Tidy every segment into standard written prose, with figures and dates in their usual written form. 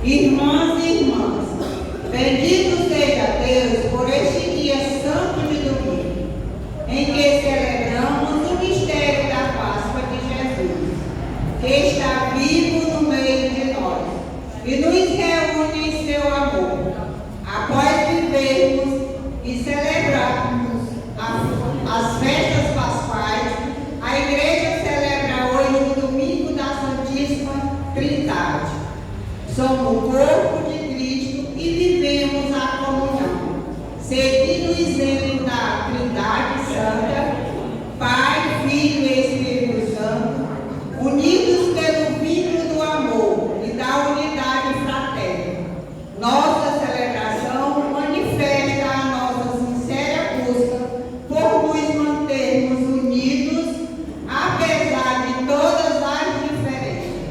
Irmãs e irmãs, bendito seja Deus por este dia santo de domingo, em que celebramos o mistério da Páscoa de Jesus, que está vivo no meio de nós e nos reúne em seu amor. Após vivermos e celebrarmos as festas pascuais, a Igreja celebra hoje o domingo da Santíssima Trindade. Somos o corpo de Cristo e vivemos a comunhão, seguindo o exemplo da Trindade Santa, Pai, Filho e Espírito Santo, unidos pelo vínculo do amor e da unidade fraterna. Nossa celebração manifesta a nossa sincera busca por nos mantermos unidos, apesar de todas as diferenças.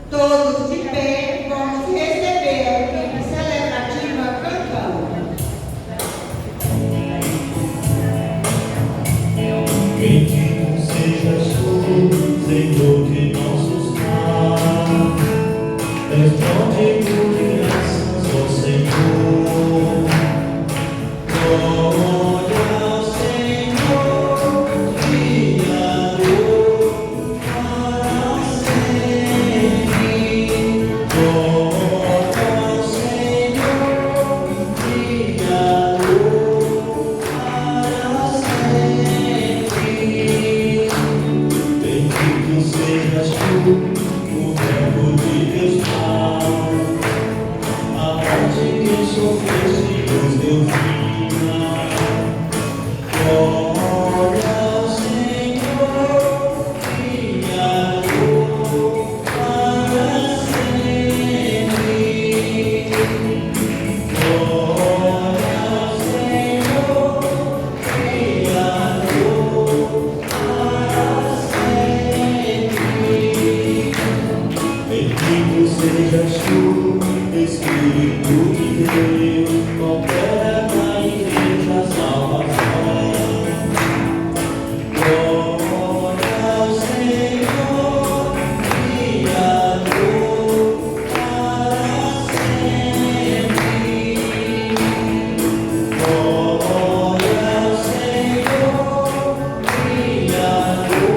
Todos de pé, vamos receber a equipe celebrativa cantando. Bendito sejas tu, Senhor de nossos pais, responde-nos de graças, ó Senhor. Glória ao Senhor, Criador, para sempre. Glória ao Senhor, Criador, para sempre. Bendito sejas tu, o Verbo de Deus Pai, a morte que sofreste nos deu vida. Glória ao Senhor, Criador, para sempre. Glória ao Senhor, Criador, para sempre. Bendito sejas tu, Espírito de Deus, opera na Igreja a salvação. Glória ao Senhor, Criador, para sempre. Glória ao Senhor, Criador,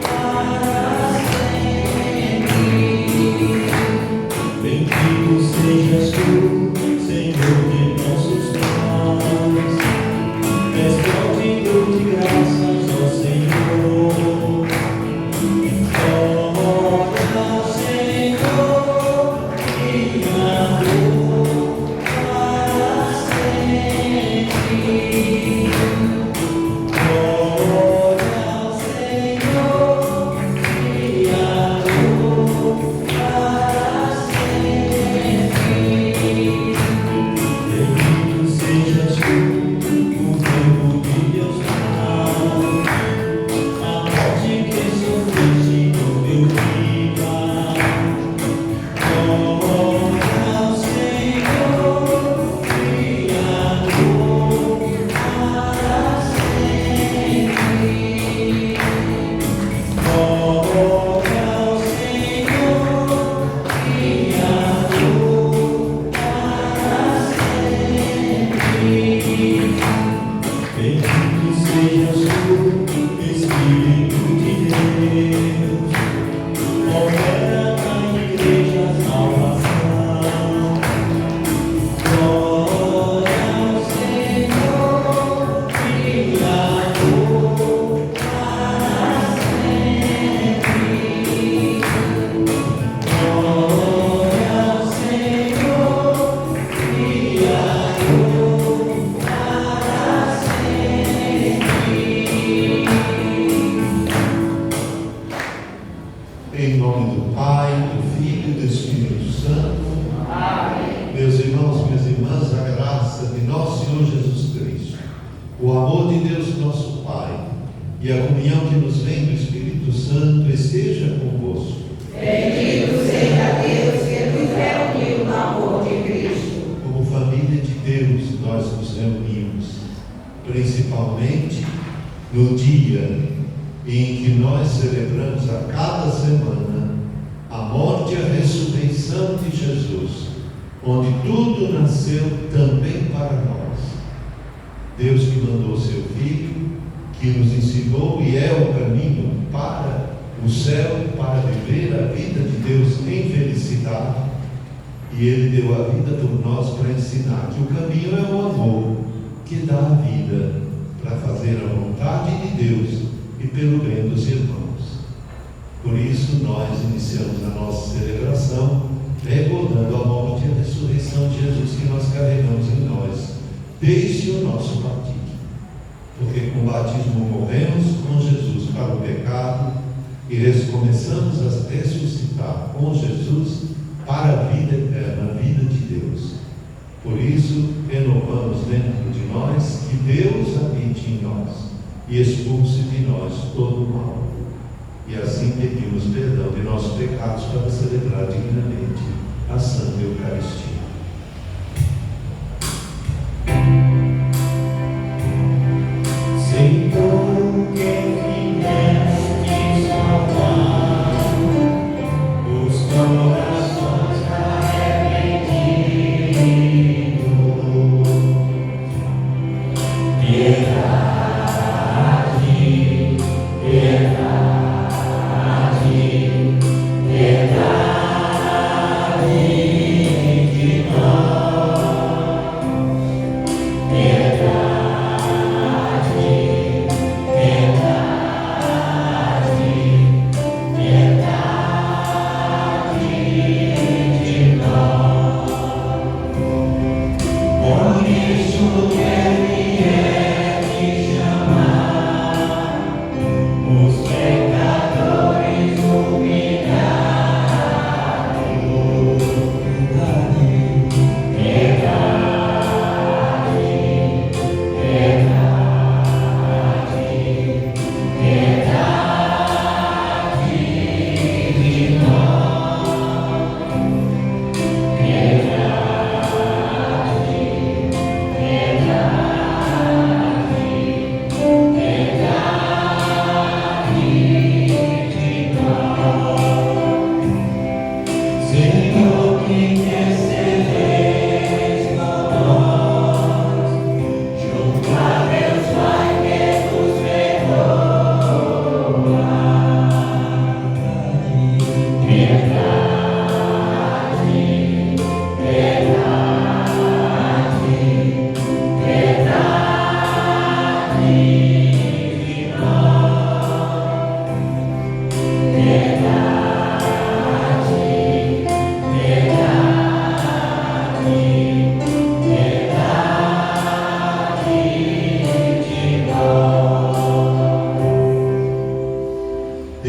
para sempre. Bendito sejas tu, Senhor de nossos pais, responde-nos de graças, ó Senhor. Glória ao Senhor, Criador, para sempre. Glória ao Senhor, Criador, para sempre. Bendito sejas tu, o Verbo de Deus Pai, a morte que sofreste nos deu vida. Glória ao Senhor, Criador, para sempre. Glória ao Senhor, Criador, para sempre. Bendito sejas tu, Espírito de Deus, opera na Igreja a salvação. Glória ao Senhor, Criador, para sempre. Glória ao Senhor, Criador, para sempre. Em nome do Pai, do Filho e do Espírito Santo. Amém. Meus irmãos, minhas irmãs, a graça de nosso Senhor Jesus Cristo, o amor de Deus, nosso Pai, e a comunhão que nos vem do Espírito Santo esteja convosco. Bendito seja Deus que nos reuniu no amor de Cristo. Como família de Deus, nós nos reunimos, principalmente no dia em que nós celebramos a cada semana a morte e a ressurreição de Jesus. onde tudo nasceu também para nós. Deus que mandou seu Filho, que nos ensinou e é o caminho para o céu, para viver a vida de Deus em felicidade. E Ele deu a vida por nós para ensinar que o caminho é o amor, que dá a vida para fazer a vontade de Deus e pelo bem dos irmãos. Por isso nós iniciamos a nossa celebração recordando a morte e a ressurreição de Jesus que nós carregamos em nós desde o nosso batismo. Porque com o batismo morremos com Jesus para o pecado e começamos a ressuscitar com Jesus para a vida eterna, a vida de Deus. Por isso, renovamos dentro de nós que Deus habite em nós e expulse de nós todo o mal. E assim pedimos perdão de nossos pecados para celebrar dignamente a Santa Eucaristia. Senhor, que vieste salvar os corações arrependidos, piedade, piedade, piedade de nós, piedade.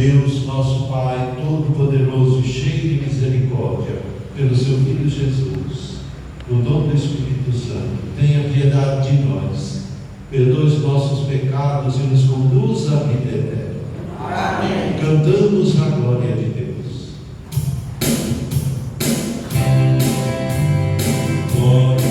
Deus, nosso Pai, todo-poderoso e cheio de misericórdia, pelo seu Filho Jesus, o dom do Espírito Santo, tenha piedade de nós, perdoe os nossos pecados e nos conduza à vida eterna. Amém. Cantamos a glória de Deus. Glória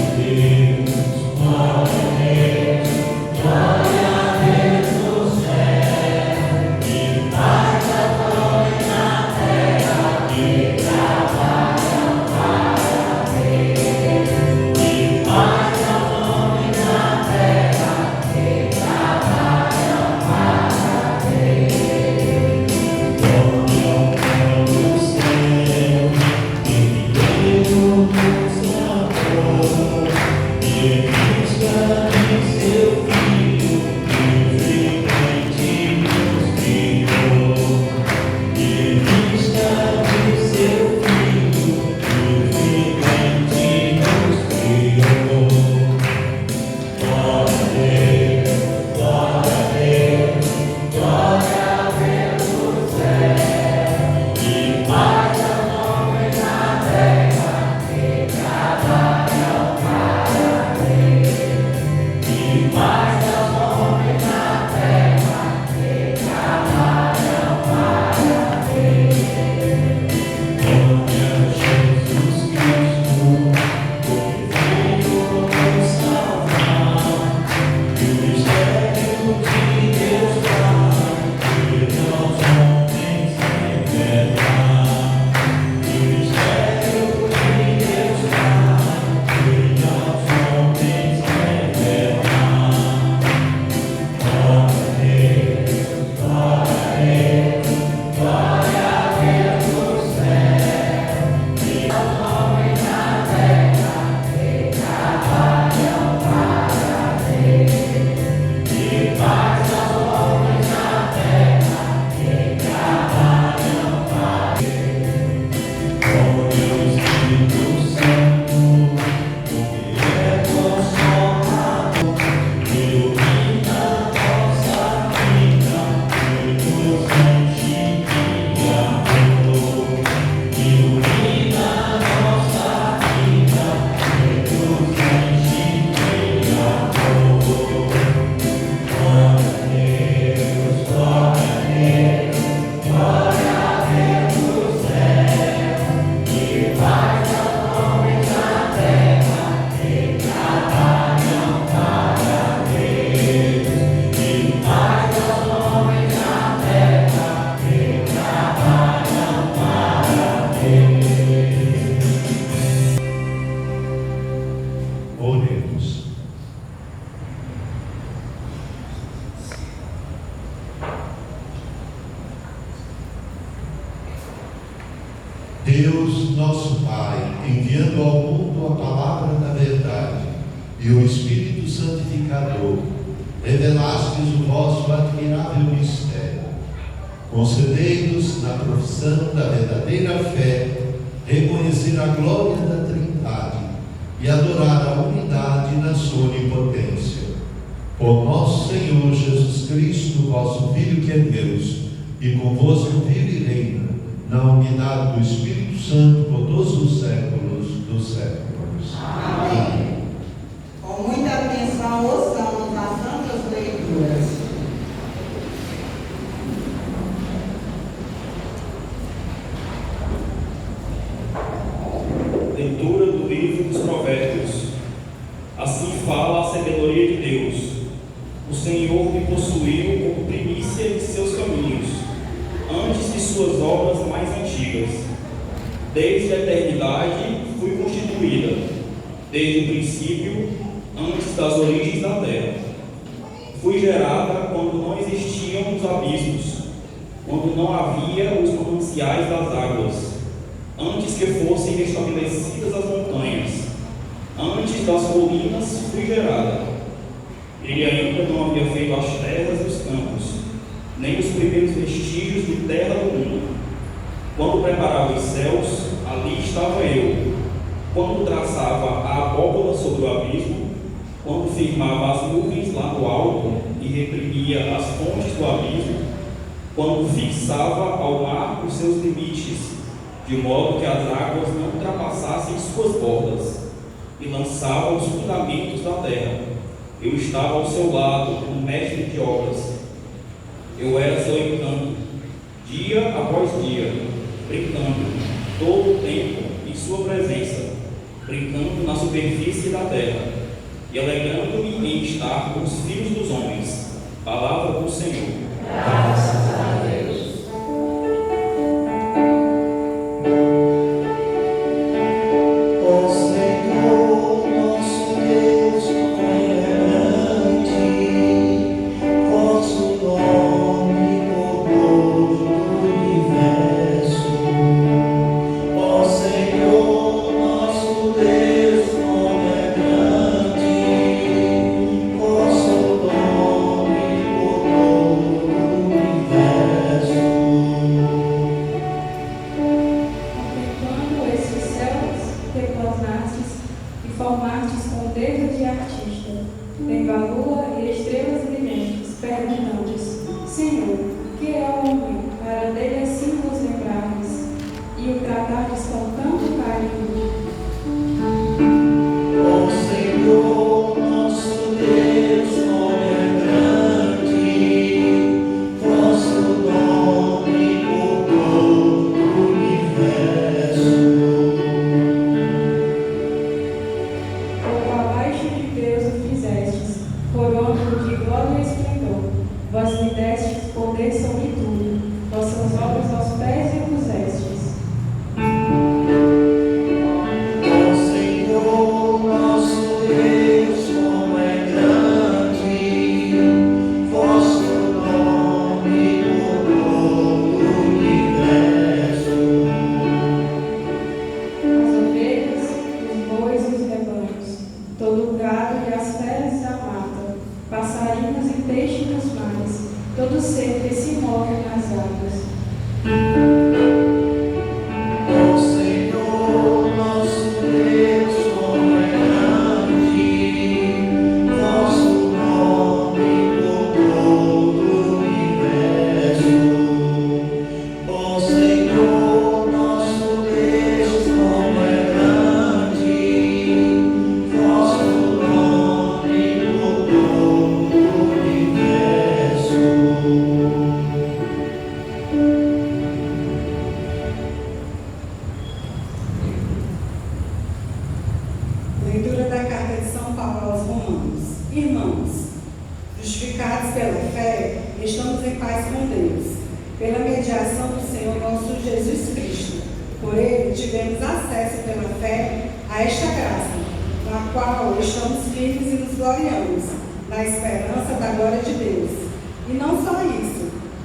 Deus, nosso Pai, enviando ao mundo a palavra da verdade e o Espírito Santificador, revelastes o vosso admirável mistério. Concedei-nos, na profissão da verdadeira fé, reconhecer a glória da Trindade e adorar a unidade na sua onipotência. Por nosso Senhor Jesus Cristo, vosso Filho que é Deus, e convosco vive e reina, na unidade do Espírito Santo, por todos os séculos dos séculos. Amém. Com muita atenção, ouçamos as santas leituras. Leitura do livro dos Provérbios. Assim fala a sabedoria de Deus. O Senhor me possuiu como primícia de seus caminhos, antes de suas obras mais antigas. Desde a eternidade fui constituída, desde o princípio, antes das origens da terra. Fui gerada quando não existiam os abismos, quando não havia os mananciais das águas, antes que fossem restabelecidas as montanhas, antes das colinas fui gerada. Ele ainda não havia feito as terras dos campos, nem os primeiros vestígios de terra do mundo. Quando preparava os céus, ali estava eu. Quando traçava a abóbora sobre o abismo, quando firmava as nuvens lá no alto e reprimia as fontes do abismo, quando fixava ao mar os seus limites, de modo que as águas não ultrapassassem suas bordas, e lançava os fundamentos da terra. Eu estava ao seu lado, como mestre de obras. Eu era seu encanto, dia após dia, brincando, todo o tempo em sua presença, brincando na superfície da terra, e alegrando-me em estar com os filhos dos homens. Palavra do Senhor. Graças a Deus.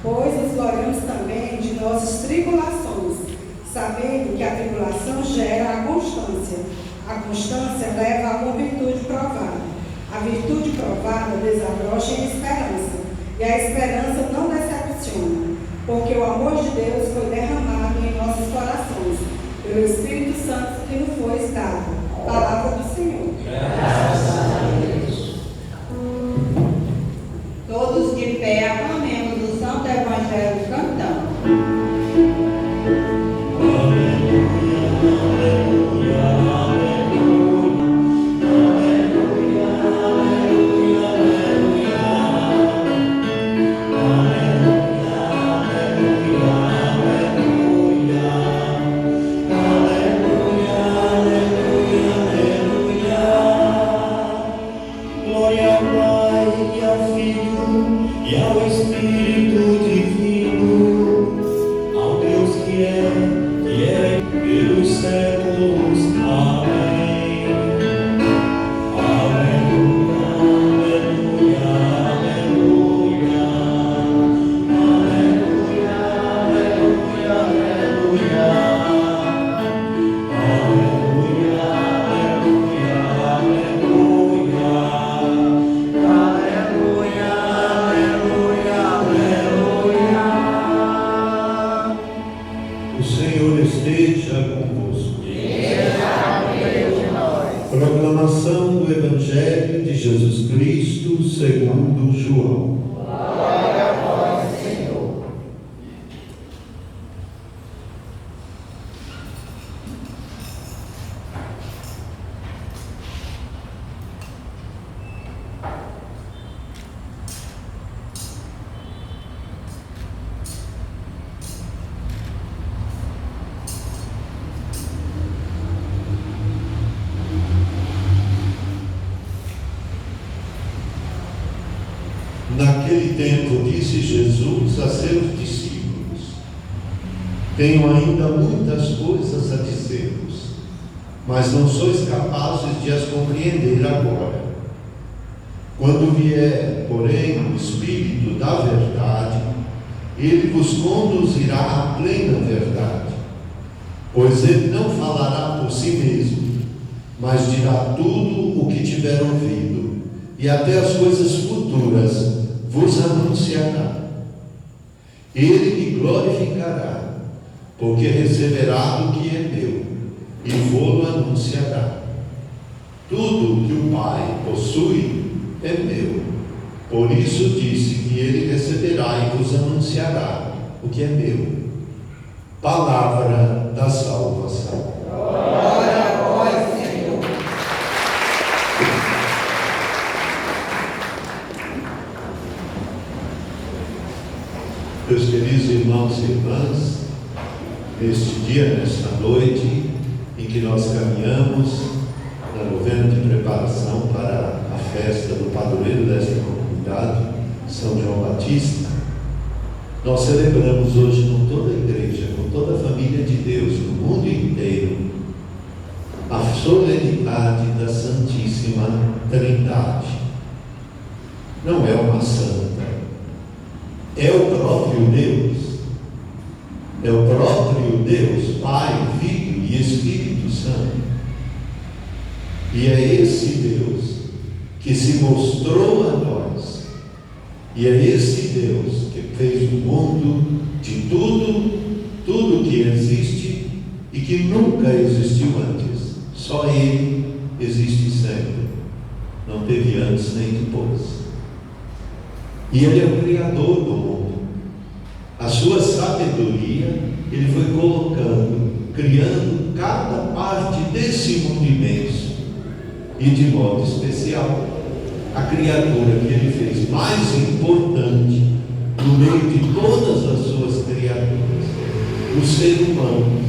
Pois nos gloriamos também de nossas tribulações, sabendo que a tribulação A constância leva a uma virtude provada. A virtude provada desabrocha em esperança, e a esperança não decepciona, porque o amor de Deus foi derramado em nossos corações, pelo Espírito Santo que nos foi dado. Palavra do Senhor. Graças a Deus. Todos de pé, aclamemos o Santo Evangelho cantando. Glória ao Pai e ao Filho e ao Espírito Divino, ao Deus que é pelos séculos. Amém. Aleluia, aleluia, aleluia. Aleluia, aleluia, aleluia. Aleluia, aleluia, aleluia. Aleluia, aleluia, aleluia. O Senhor esteja convosco. Proclamação do Evangelho de Jesus Cristo segundo João. Glória a vós, Senhor. Naquele tempo disse Jesus a seus discípulos: tenho ainda muitas coisas a dizer-vos, mas não sois capazes de as compreender agora. Quando vier, porém, o Espírito da verdade, ele vos conduzirá à plena verdade, pois ele não falará por si mesmo, mas dirá tudo o que tiver ouvido, e até as coisas futuras vos anunciará. Ele me glorificará, porque receberá do que é meu, e vou-lo anunciará. Tudo que o Pai possui é meu. Por isso disse que ele receberá e vos anunciará o que é meu. Palavra da salvação. Glória a vós, Senhor. Meus queridos irmãos e irmãs, neste dia, nesta noite, em que nós caminhamos na novena de preparação para a festa do padroeiro desta comunidade, São João Batista, nós celebramos hoje com toda a igreja, com toda a família de Deus, no mundo inteiro, a solenidade da Santíssima Trindade. Não é uma santa, é o próprio Deus. É o próprio Deus, Pai, Filho e Espírito Santo. E é esse Deus que se mostrou a nós. E é esse Deus que fez o mundo de tudo que existe e que nunca existiu antes. Só Ele existe sempre. Não teve antes nem depois. E Ele é o Criador do mundo. A sua sabedoria, Ele foi colocando, criando cada parte desse mundo imenso. E de modo especial, a criatura que Ele fez mais importante no meio de todas as suas criaturas, o ser humano.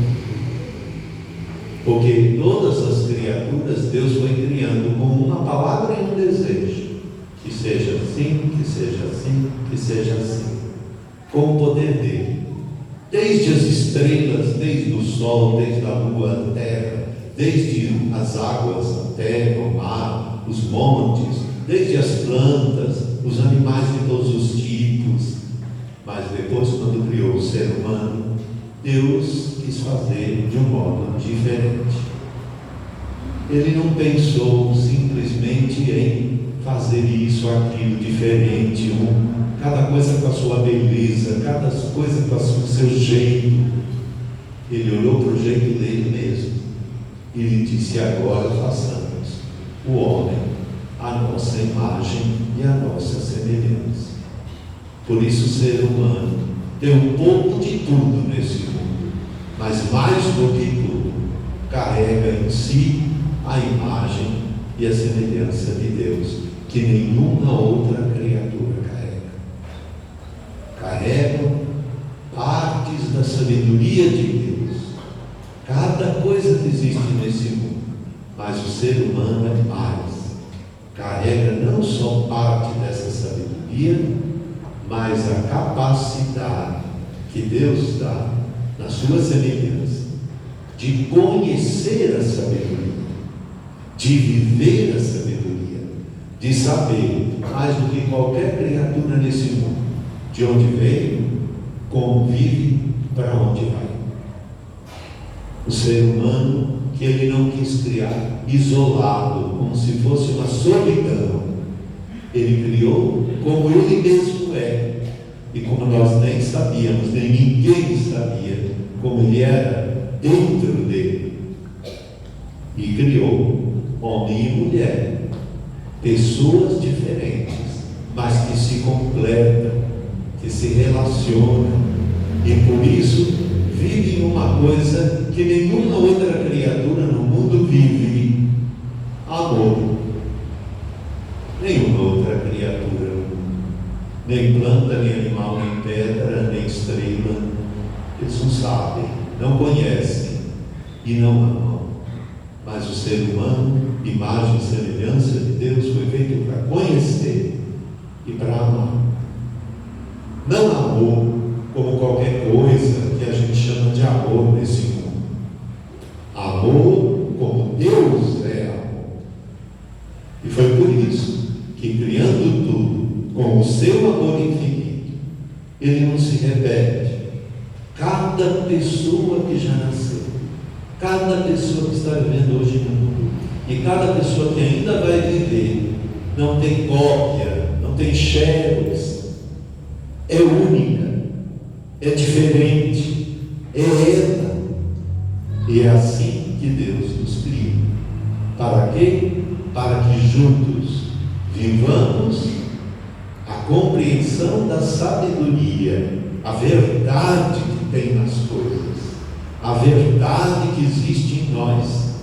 Porque todas as criaturas Deus foi criando com uma palavra e um desejo. Que seja assim, que seja assim, que seja assim. Com o poder dele. Desde as estrelas, desde o sol, desde a lua, a terra, desde as águas, a terra, o mar, os montes, desde as plantas, os animais de todos os tipos. Mas depois, quando criou o ser humano, Deus quis fazer de um modo diferente. Ele não pensou simplesmente em fazer isso, aquilo, diferente, cada coisa com a sua beleza, cada coisa com o seu jeito. Ele olhou para o jeito dele mesmo e lhe disse: agora façamos o homem a nossa imagem e a nossa semelhança. Por isso o ser humano tem um pouco de tudo nesse mundo, mas mais do que tudo, carrega em si a imagem e a semelhança de Deus, que nenhuma outra criatura carrega. Carregam partes da sabedoria de Deus. Cada coisa que existe nesse mundo, mas o ser humano é mais. Carrega não só parte dessa sabedoria, mas a capacidade que Deus dá, na sua semelhança, de conhecer a sabedoria, de viver a sabedoria, de saber, mais do que qualquer criatura nesse mundo, de onde veio, como vive, para onde vai. O ser humano, que ele não quis criar isolado, como se fosse uma solidão, ele criou como ele mesmo é, e como nós nem sabíamos, nem ninguém sabia como ele era dentro dele, e criou homem e mulher, pessoas diferentes, mas que se completam, que se relacionam, e por isso vivem uma coisa que nenhuma outra criatura no mundo vive: amor. Nenhuma outra criatura, nem planta, nem animal, nem pedra, nem estrela, eles não sabem, não conhecem e não amam. Mas o ser humano, imagem e semelhança de Deus, foi feito para conhecer e para amar. Não amor como qualquer coisa que a gente chama de amor nesse mundo. Amor como Deus é amor. E foi por isso que, criando tudo com o seu amor infinito, ele não se repete. Cada pessoa que já nasceu, cada pessoa que está vivendo hoje no mundo, e cada pessoa que ainda vai viver, não tem cópia, não tem xerox, é única, é diferente, é ela. E é assim que Deus nos cria. Para quê? Para que juntos vivamos a compreensão da sabedoria, a verdade que tem nas coisas, a verdade que existe em nós,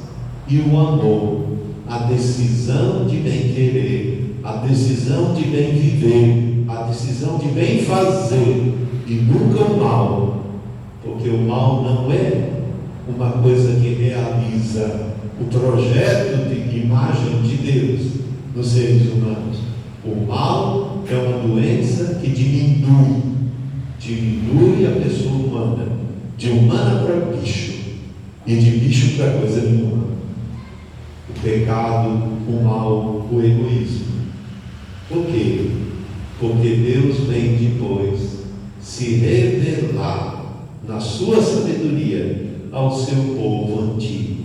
e o amor, a decisão de bem querer, a decisão de bem viver, a decisão de bem fazer, e nunca o mal, porque o mal não é uma coisa que realiza o projeto de imagem de Deus nos seres humanos. O mal é uma doença que diminui a pessoa humana, de humana para bicho, e de bicho para coisa nenhuma. O pecado, o mal, o egoísmo. Por quê? Porque Deus vem depois se revelar na sua sabedoria ao seu povo antigo.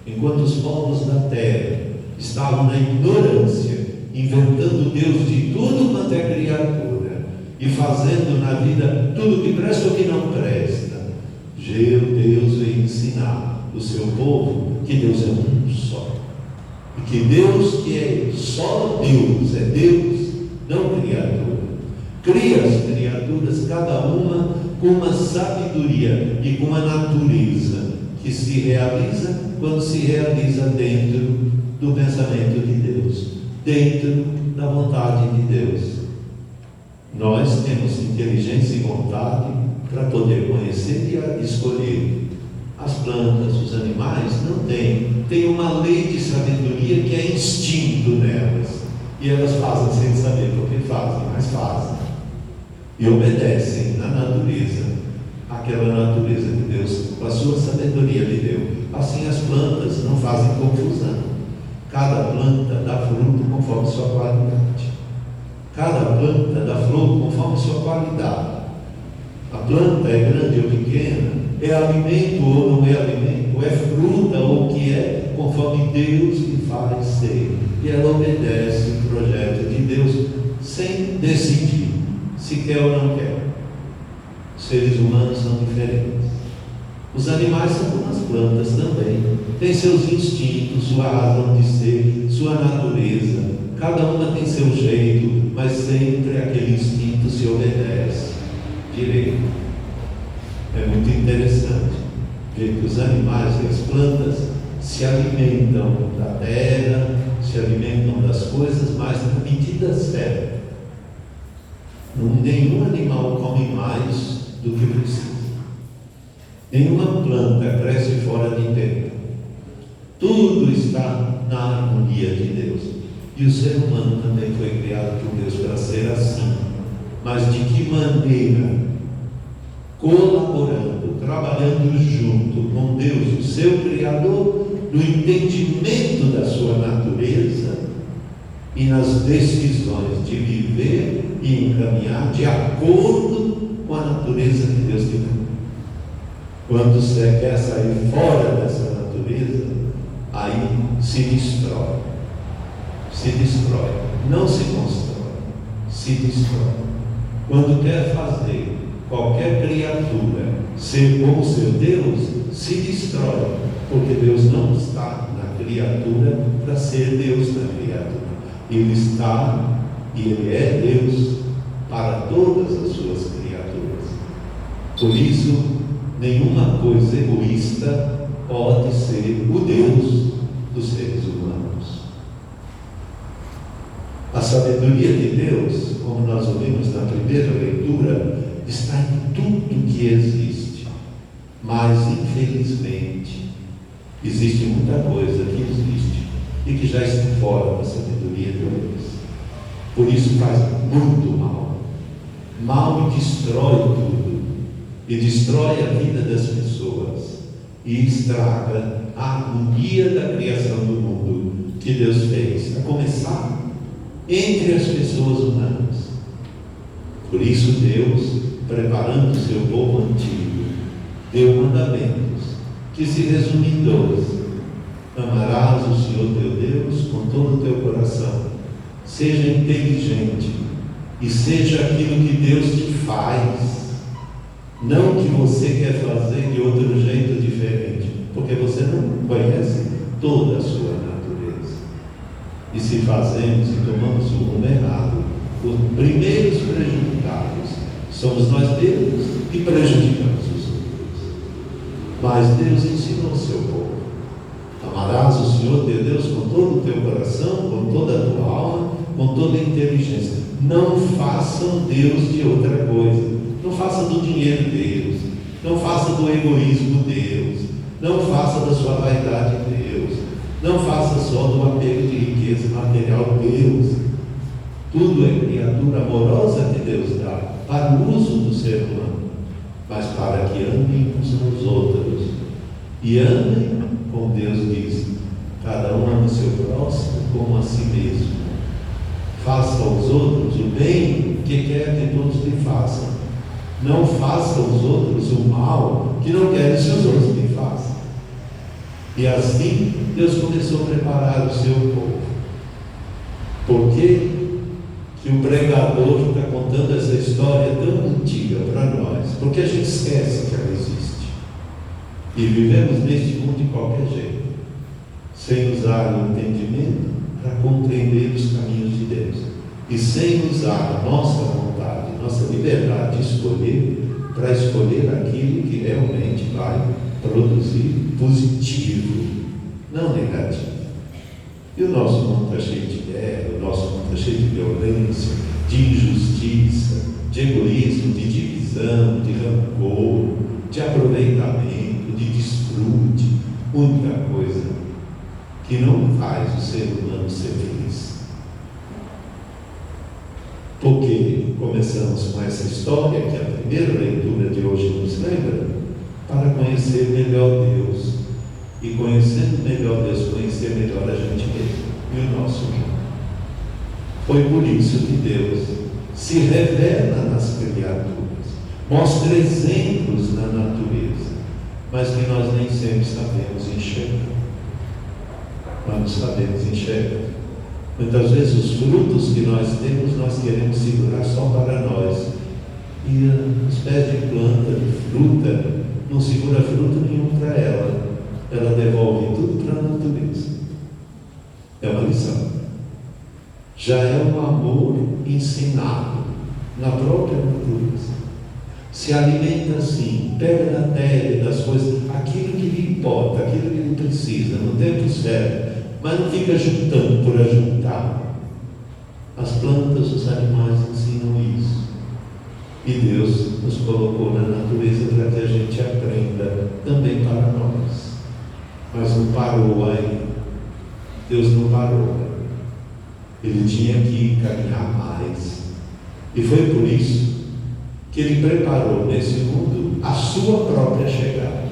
Enquanto os povos da terra estavam na ignorância, inventando Deus de tudo quanto é criatura e fazendo na vida tudo que presta ou que não presta, Deus veio ensinar o seu povo que Deus é um só, e que Deus, que é só Deus, é Deus, não criatura. Cria as criaturas, cada uma com uma sabedoria e com uma natureza que se realiza quando se realiza dentro do pensamento de Deus, dentro da vontade de Deus. Nós temos inteligência e vontade para poder conhecer e escolher. As plantas, os animais não têm. Tem uma lei de sabedoria que é instinto nelas, e elas fazem sem saber por que fazem, mas fazem e obedecem na natureza, aquela natureza que Deus, com a sua sabedoria, lhe deu. Assim as plantas não fazem confusão. Cada planta dá fruto conforme sua qualidade. Cada planta dá flor conforme sua qualidade. A planta é grande ou pequena, é alimento ou não é alimento, é fruta ou que que é conforme Deus lhe faz ser. E ela obedece o projeto de Deus sem decidir se quer ou não quer. Os seres humanos são diferentes. Os animais são como as plantas também. Têm seus instintos, sua razão de ser, sua natureza. Cada uma tem seu jeito, mas sempre aquele instinto se obedece direito. É muito interessante ver que os animais e as plantas se alimentam da terra, se alimentam das coisas, mas na medida certa. Nenhum animal come mais do que precisa. Nenhuma planta cresce fora de tempo. Tudo está na harmonia de Deus. E o ser humano também foi criado por Deus para ser assim. Mas de que maneira? Colaborando, trabalhando junto com Deus, o seu Criador, no entendimento da sua natureza e nas decisões de viver e encaminhar de acordo com a natureza que Deus te deu. Quando você quer sair fora dessa natureza, aí se destrói. Se destrói. Não se constrói. Se destrói. Quando quer fazer qualquer criatura ser como seu Deus, se destrói. Porque Deus não está na criatura para ser Deus na criatura. Ele está e Ele é Deus para todas as suas criaturas. Por isso, nenhuma coisa egoísta pode ser o Deus dos seres humanos. A sabedoria de Deus, como nós ouvimos na primeira leitura, está em tudo que existe. Mas, infelizmente, existe muita coisa que existe e que já está fora da sabedoria de Deus. Por isso faz muito mal. Mal e destrói tudo. E destrói a vida das pessoas. E estraga a harmonia da criação do mundo que Deus fez. A começar entre as pessoas humanas. Por isso Deus, preparando o seu povo antigo, deu mandamentos que se resumem em 12. Amarás o Senhor teu Deus com todo o teu coração. Seja inteligente e seja aquilo que Deus te faz, não que você quer fazer de outro jeito diferente, porque você não conhece toda a sua natureza. E se fazemos e tomamos o rumo errado, os primeiros prejudicados somos nós mesmos e prejudicamos os outros. Mas Deus ensinou o seu povo: amarás o Senhor teu Deus com todo o teu coração, com toda a tua alma, com toda a inteligência. Não façam Deus de outra coisa. Não faça do dinheiro Deus. Não faça do egoísmo Deus. Não faça da sua vaidade Deus. Não faça só do apego de riqueza material Deus. Tudo é criatura amorosa que Deus dá para o uso do ser humano, mas para que amem uns aos outros. E amem, como Deus diz, cada um ama o seu próximo como a si mesmo. Faça aos outros o bem que quer que todos lhe façam. Não faça aos outros o mal que não quer que os outros lhe façam. E assim Deus começou a preparar o seu povo. Por que o pregador está contando essa história tão antiga para nós? Porque a gente esquece que ela existe. E vivemos neste mundo de qualquer jeito, sem usar o entendimento para compreender os caminhos de Deus. E sem usar a nossa vontade, nossa liberdade de escolher, para escolher aquilo que realmente vai produzir positivo, não negativo. E o nosso mundo está cheio de guerra, o nosso mundo está cheio de violência, de injustiça, de egoísmo, de divisão, de rancor, de aproveitamento, de desfrute. Única coisa que não faz o ser humano ser feliz. Porque começamos com essa história, que a primeira leitura de hoje nos lembra, para conhecer melhor Deus. E conhecendo melhor Deus, conhecer melhor a gente mesmo e o nosso mundo. Foi por isso que Deus se revela nas criaturas, mostra exemplos na natureza, mas que nós nem sempre sabemos enxergar. mas não sabemos enxergar. Muitas vezes os frutos que nós temos, nós queremos segurar só para nós. E os pés de planta, de fruta, não segura fruto nenhum para ela. Ela devolve tudo para a natureza. É uma lição. Já é um amor ensinado na própria natureza. Se alimenta assim, pega da terra e das coisas, aquilo que lhe importa, aquilo que lhe precisa, no tempo certo, mas não fica juntando por ajuntar. As plantas, os animais ensinam isso. E Deus nos colocou na natureza para que a gente aprenda também para nós. Mas não parou aí. Deus não parou. Ele tinha que caminhar mais. E foi por isso que Ele preparou nesse mundo a sua própria chegada.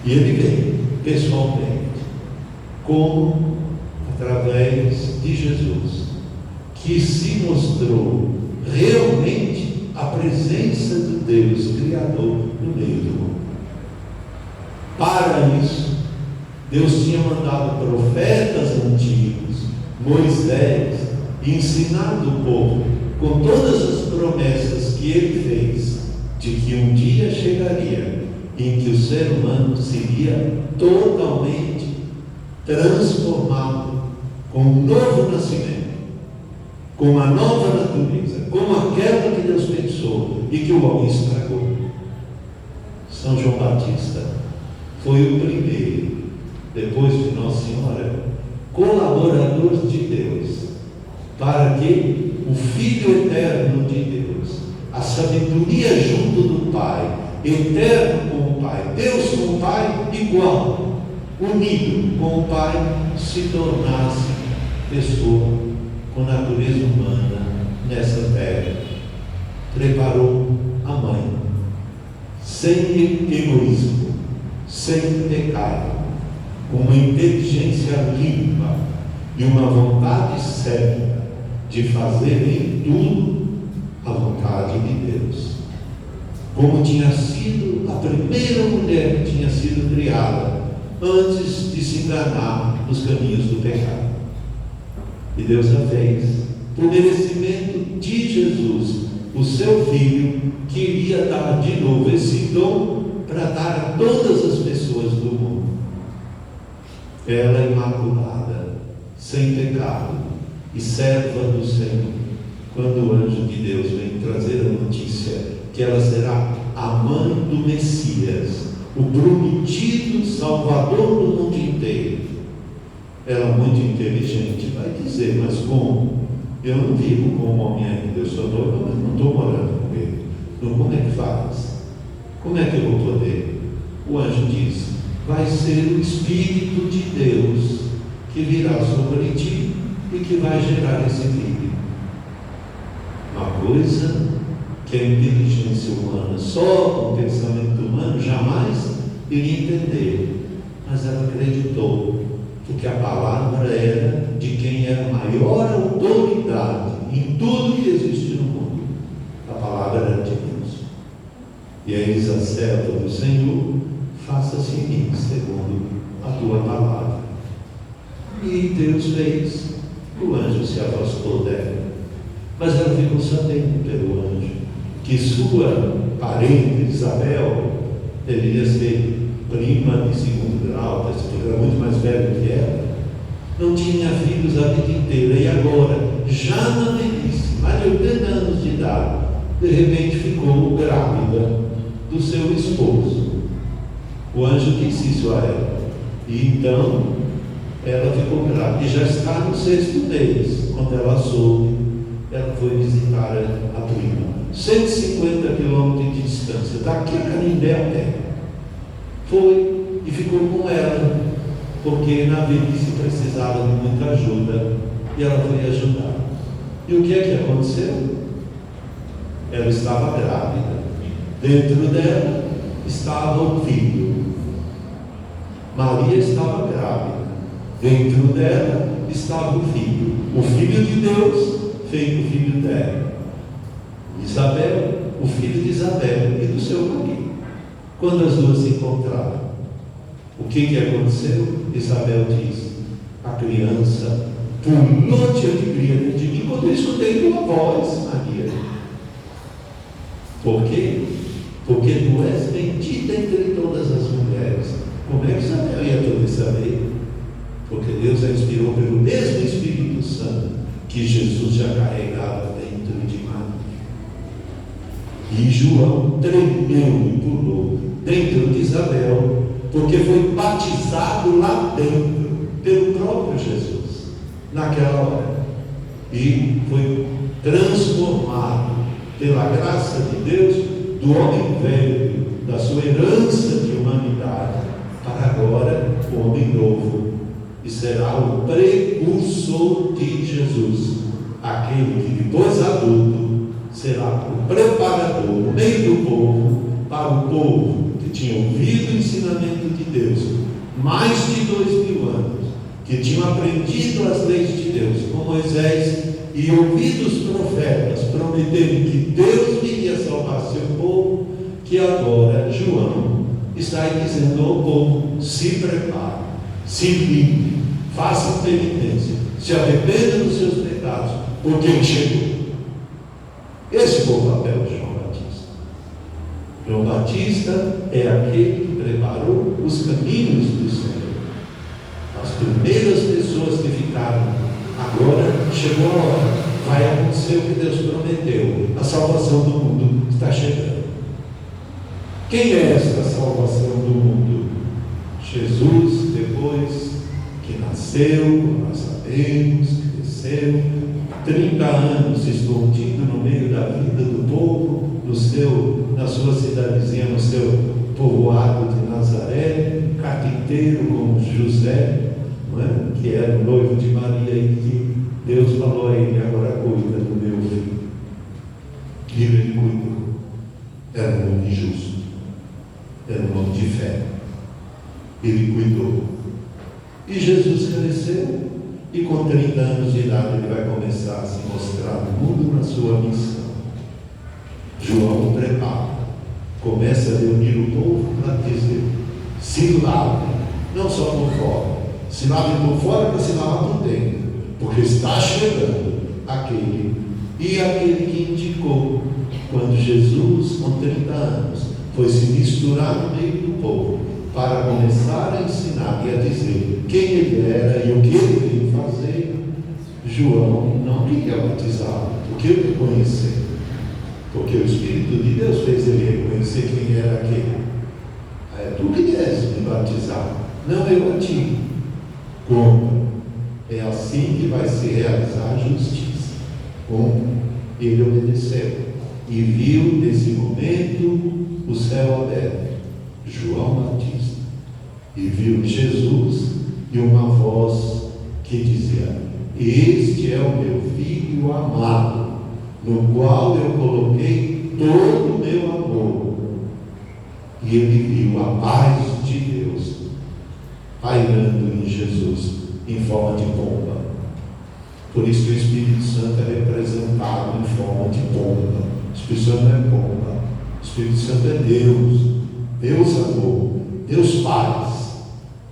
E Ele veio pessoalmente, como através de Jesus, que se mostrou realmente a presença de Deus Criador no meio do mundo. Para isso, Deus tinha mandado profetas antigos, Moisés, e ensinado o povo com todas as promessas que ele fez, de que um dia chegaria em que o ser humano seria totalmente transformado com um novo nascimento, com uma nova natureza, como aquela que Deus pensou e que o homem estragou. São João Batista foi o primeiro, depois de Nossa Senhora, colaborador de Deus, para que o Filho eterno de Deus, a sabedoria junto do Pai, eterno com o Pai, Deus com o Pai igual, unido com o Pai, se tornasse pessoa com natureza humana nessa terra. Preparou a mãe, sem egoísmo, sem pecado, com uma inteligência limpa e uma vontade certa de fazer em tudo a vontade de Deus. Como tinha sido a primeira mulher que tinha sido criada antes de se enganar nos caminhos do pecado. E Deus a fez por merecimento de Jesus, o seu Filho, que iria dar de novo esse dom para dar a todas as pessoas do mundo. Ela é imaculada, sem pecado e serva do Senhor. Quando o anjo de Deus vem trazer a notícia que ela será a mãe do Messias, o prometido Salvador do mundo inteiro, ela, muito inteligente, vai dizer: mas como? Eu não vivo com o homem ainda, eu sou noiva, mas não estou morando com ele. Então, como é que faz? Como é que eu vou poder? O anjo diz: vai ser o Espírito de Deus que virá sobre ti e que vai gerar esse filho. Uma coisa que a inteligência humana, só com o pensamento humano, jamais iria entender. Mas ela acreditou, porque a palavra era de quem é a maior autoridade em tudo que existe no mundo. A palavra era de Deus. E aí diz a serva do Senhor: faça-se em mim segundo a tua palavra. E Deus fez. O anjo se afastou dela, mas ela ficou sabendo pelo anjo que sua parente Isabel deveria ser prima de segundo grau, porque era muito mais velho que ela, não tinha filhos a vida inteira, e agora, já na velhice, mais de 80 anos de idade, de repente ficou grávida do seu esposo. O anjo disse isso a ela, e então ela ficou grávida, e já está no 6º mês. Quando ela soube, ela foi visitar a prima, 150 quilômetros de distância, daqui a Canindé a terra. Foi e ficou com ela, porque na velhice precisava de muita ajuda, e ela foi ajudar. E o que é que aconteceu? Ela estava grávida, dentro dela estava o filho. Maria estava grávida, dentro dela estava o filho de Deus, feito filho dela. Isabel, o filho de Isabel e do seu marido. Quando as duas se encontraram, o que aconteceu? Isabel diz: A criança pulou de alegria dentro de mim quando eu escutei tua voz, Maria. Por quê? Porque tu és bendita entre todas as mulheres. Como é que Isabel ia poder saber? Porque Deus a inspirou pelo mesmo Espírito Santo que Jesus já carregava dentro de Maria. E João tremeu e pulou dentro de Isabel, porque foi batizado lá dentro pelo próprio Jesus, naquela hora. E foi transformado pela graça de Deus do homem velho, da sua herança de humanidade, para agora o homem novo. E será o precursor de Jesus, aquele que depois adulto será o preparador no meio do povo, para o povo que tinha ouvido o ensinamento de Deus mais de 2000 anos, que tinham aprendido as leis de Deus com Moisés e ouvido os profetas prometerem que Deus viria salvar seu povo, que agora João está aí dizendo ao povo: se prepare, se limpe, faça penitência, se arrependa dos seus pecados, porque ele chegou. Esse foi o papel de João Batista. João Batista é aquele que preparou os caminhos do Senhor. As primeiras pessoas que ficaram, agora chegou a hora, vai acontecer o que Deus prometeu, a salvação do mundo está chegando. Quem é esta salvação do mundo? Jesus, depois que nasceu, como nós sabemos, cresceu, 30 anos escondido no meio da vida do povo, na sua cidadezinha, no seu povoado de Nazaré, carpinteiro como José, não é? Que era o noivo de Maria, e que Deus falou a ele: agora cuida do meu filho. E ele cuidou. Era um homem justo, era um homem de fé. Ele cuidou. E Jesus cresceu, e com 30 anos de idade ele vai começar a se mostrar no mundo na sua missão. João prepara, começa a reunir o povo para dizer: se lavem, não só por fora, se lavem por fora para se lavar por dentro, porque está chegando aquele que indicou, quando Jesus, com 30 anos, foi se misturar no meio do povo, para começar a ensinar e a dizer quem ele era e o que ele veio fazer. João não queria batizá-lo, porque ele conhecia, porque o Espírito de Deus fez ele reconhecer quem era aquele. Tu que deves me batizar, não eu a ti. Como? É assim que vai se realizar a justiça. Como? Ele obedeceu e viu nesse momento o céu aberto, João Batista, e viu Jesus e uma voz que dizia: este é o meu filho amado, no qual eu coloquei todo o meu amor. E ele viu a paz de Deus pairando em Jesus em forma de pomba. Por isso que o Espírito Santo é representado em forma de pomba. O Espírito Santo não é pomba, o Espírito Santo é Deus, Deus amor, Deus paz,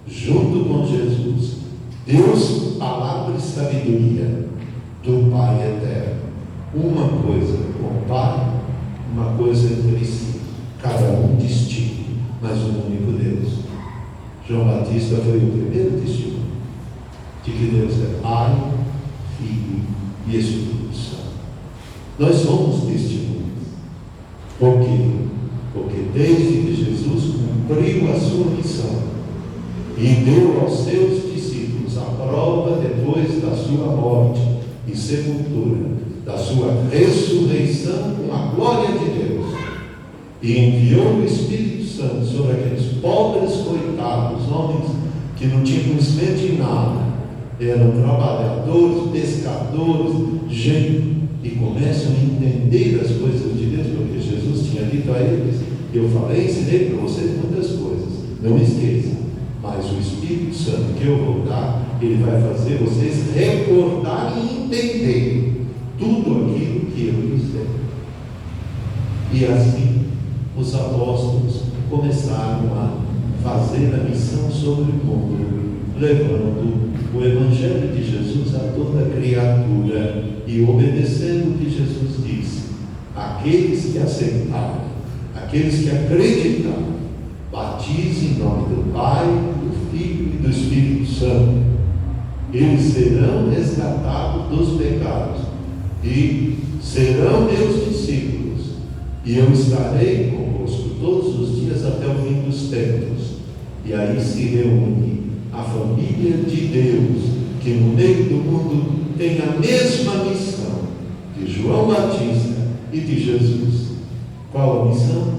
junto com Jesus, Deus palavra e sabedoria do Pai eterno. Uma coisa com o Pai, uma coisa entre si, cada um distinto, mas um único Deus. João Batista foi o primeiro testemunho de que Deus é Pai, Filho e Espírito Santo. Nós somos testemunhas. Por quê? Porque desde que Jesus cumpriu a sua missão e deu aos seus discípulos a prova depois da sua morte e sepultura, da sua ressurreição com a glória de Deus, e enviou o Espírito Santo sobre aqueles pobres coitados, homens que não tinham conhecimento de nada, eram trabalhadores, pescadores, gente, e começam a entender as coisas de Deus, porque Jesus tinha dito a eles: eu falei, ensinei para vocês muitas coisas, não esqueçam, mas o Espírito Santo que eu vou dar, ele vai fazer vocês recordarem e entender tudo aquilo que eu lhes dei. E assim os apóstolos começaram a fazer a missão sobre o mundo levando o Evangelho de Jesus a toda criatura e obedecendo o que Jesus disse. Aqueles que aceitarem, aqueles que acreditarem, batize em nome do Pai, do Filho e do Espírito Santo. Eles serão resgatados dos pecados e serão meus discípulos. E eu estarei convosco todos os dias até o fim dos tempos. E aí se reúne a família de Deus, que no meio do mundo tem a mesma missão de João Batista e de Jesus. Qual a missão?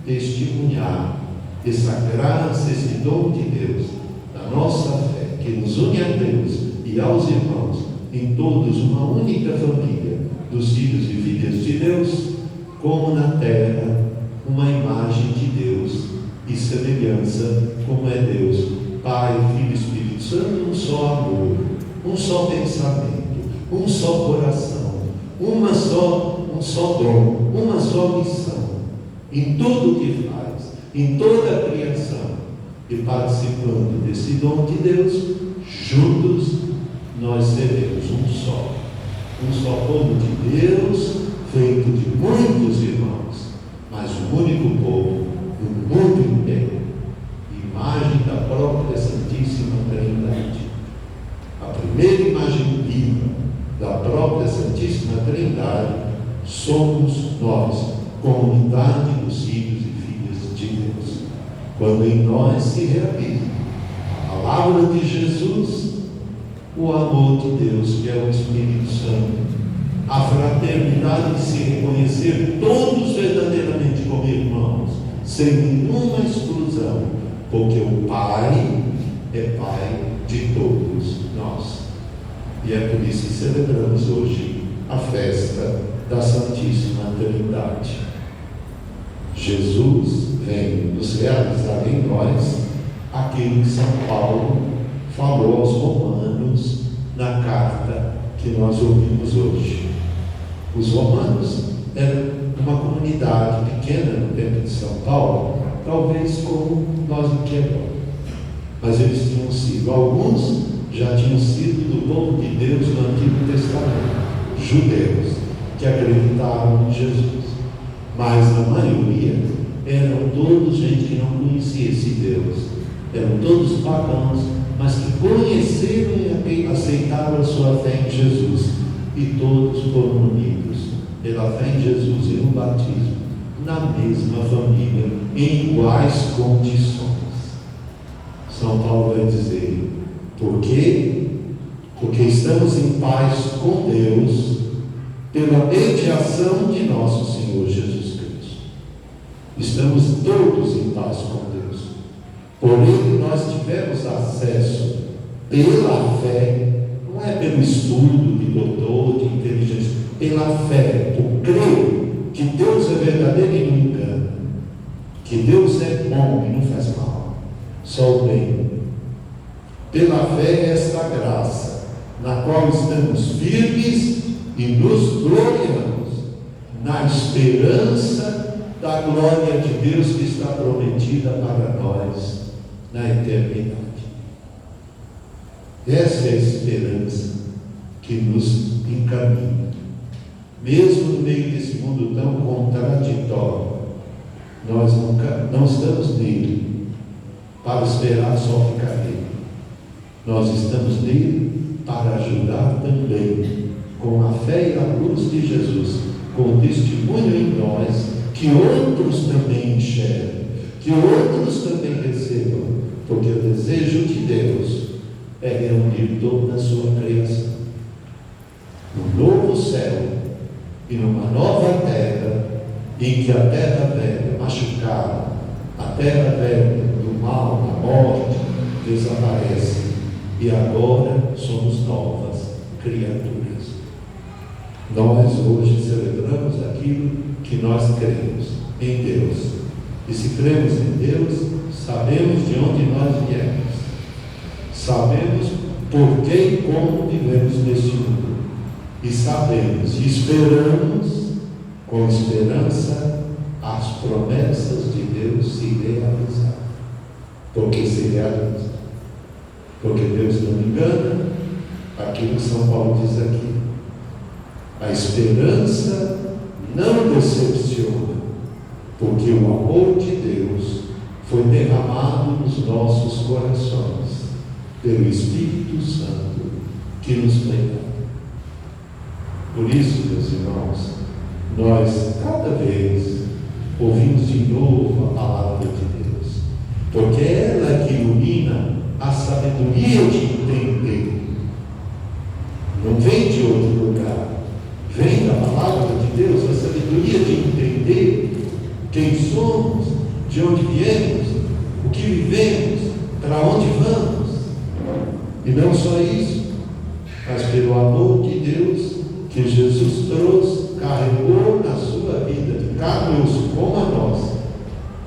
Testemunhar essa graça, esse dom de Deus, da nossa fé, que nos une a Deus e aos irmãos, em todos uma única família, dos filhos e filhas de Deus, como na terra, uma imagem de Deus e semelhança como é Deus, Pai, Filho e Espírito Santo, um só amor, um só pensamento, um só coração, um só dom, uma só missão, em tudo o que faz, em toda a criação, e participando desse dom de Deus, juntos nós seremos um só povo de Deus, feito de muitos irmãos, mas um único povo do mundo inteiro, imagem da própria Santíssima Trindade. A primeira imagem viva da própria Santíssima Trindade somos nós, comunidade dos filhos e filhas de Deus. Quando em nós se realiza a palavra de Jesus, o amor de Deus, que é o Espírito Santo, a fraternidade de se reconhecer todos verdadeiramente como irmãos, sem nenhuma exclusão, porque o Pai é Pai de todos nós. E é por isso que celebramos hoje a festa da Santíssima Trindade. Jesus vem nos realizar em nós aquilo que São Paulo falou aos Romanos na carta que nós ouvimos hoje. Os romanos eram uma comunidade pequena no tempo de São Paulo, talvez como nós aqui agora. Mas eles tinham sido, alguns já tinham sido do povo de Deus no Antigo Testamento, judeus, que acreditaram em Jesus. Mas a maioria eram todos gente que não conhecia esse Deus. Eram todos pagãos, mas que conheceram e aceitaram a sua fé em Jesus. E todos foram unidos pela fé em Jesus e no batismo, na mesma família, em iguais condições. São Paulo vai dizer: por quê? Porque estamos em paz com Deus pela mediação de nosso Senhor Jesus Cristo. Estamos todos em paz com Deus. Por Ele nós tivemos acesso pela fé, não é pelo estudo de doutor, de inteligência, pela fé, por crer que Deus é verdadeiro e não engana, que Deus é bom e não faz mal, só o bem. Pela fé, esta graça, na qual estamos firmes e nos gloriamos, na esperança da glória de Deus que está prometida para nós na eternidade. Essa é a esperança que nos encaminha. Mesmo no meio desse mundo tão contraditório, nós não estamos nele para esperar só ficar nele. Nós estamos nele para ajudar também, com a fé e a cruz de Jesus, com o testemunho em nós, que outros também enxerguem, que outros também recebam, porque o desejo de Deus é reunir toda a sua criação num novo céu e numa nova terra, em que a terra velha, machucada, a terra velha do mal, da morte, desaparece, e agora somos novas criaturas. Nós hoje celebramos aquilo que nós cremos em Deus, e se cremos em Deus, sabemos de onde nós viemos, sabemos por que e como vivemos neste mundo, e sabemos e esperamos com esperança as promessas de Deus se realizar, porque se realizam, Porque Deus não engana, aquilo que São Paulo diz aqui. A esperança não decepciona, porque o amor de Deus foi derramado nos nossos corações, pelo Espírito Santo que nos foi dado. Por isso, meus irmãos, nós cada vez ouvimos de novo a palavra de Deus, porque ela que ilumina a sabedoria de entender. Não vem de outro lugar, vem da palavra de Deus, a sabedoria de entender quem somos, de onde viemos, o que vivemos, para onde vamos. E não só isso, mas pelo amor de Deus que Jesus trouxe, carregou na sua vida de carne e osso como a nós,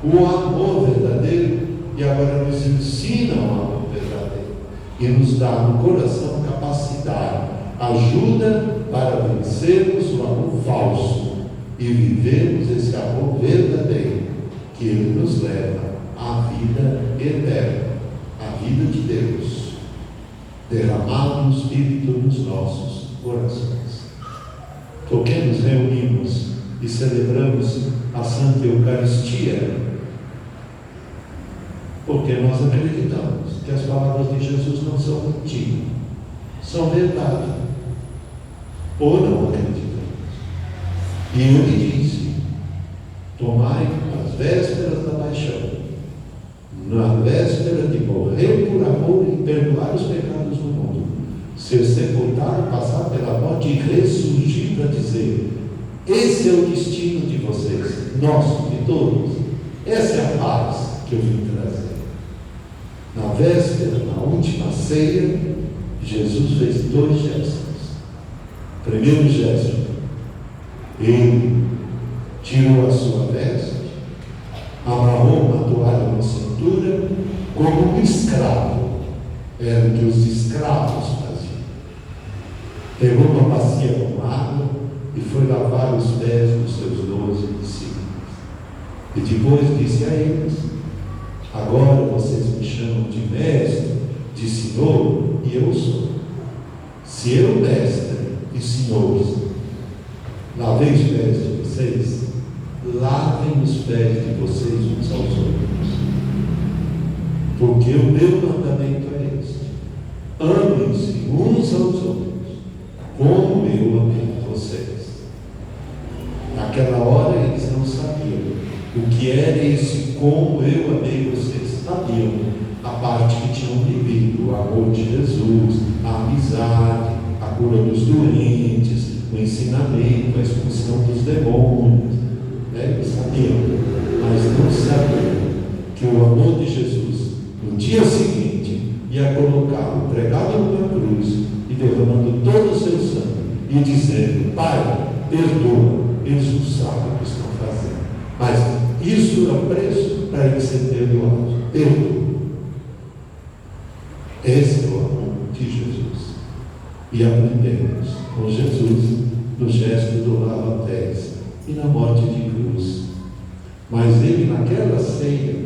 o amor verdadeiro, e agora nos ensina o amor verdadeiro e nos dá no coração capacidade, ajuda para vencermos o amor falso e vivermos esse amor verdadeiro, que ele nos leva à vida eterna, à vida de Deus, derramado no Espírito nos nossos corações. Porque nos reunimos e celebramos a Santa Eucaristia? Porque nós acreditamos que as palavras de Jesus não são mentira, são verdade. Ou não acreditamos. E ele disse: tomai as vésperas da paixão, na véspera de morrer por amor e perdoar os pecados do mundo, ser sepultado, passar pela morte e ressurgir para dizer: esse é o destino de vocês, nosso, de todos. Essa é a paz que eu vim trazer. Na véspera, na última ceia, Jesus fez 2 gestos. Primeiro gesto, ele tirou a sua veste, amarrou uma toalha na cintura, como um escravo. Era o que os escravos faziam. Pegou uma bacia com água e foi lavar os pés dos seus 12 discípulos. E depois disse a eles: agora vocês me chamam de mestre, de senhor, e eu sou. Se eu, mestre e senhores, lavei os pés de vocês, lavem os pés de vocês uns aos outros. Porque o meu mandamento é este: amem-se uns aos outros, como eu amei vocês. Naquela hora eles não sabiam o que era esse como eu amei vocês. Sabiam a parte que tinham vivido, o amor de Jesus, a amizade, a cura dos doentes, o ensinamento, a expulsão dos demônios. Eles sabiam, mas não sabiam que o amor de Jesus, no dia seguinte, ia colocá-lo pregado numa cruz e derramando todo o seu sangue e dizendo: Pai, perdoa, eles não sabem o que estão fazendo. Mas isso é o preço para ele ser perdoado. Perdoa. Esse é o amor de Jesus. E aprendemos com Jesus no gesto do lava-pés e na morte de cruz. Mas ele, naquela ceia,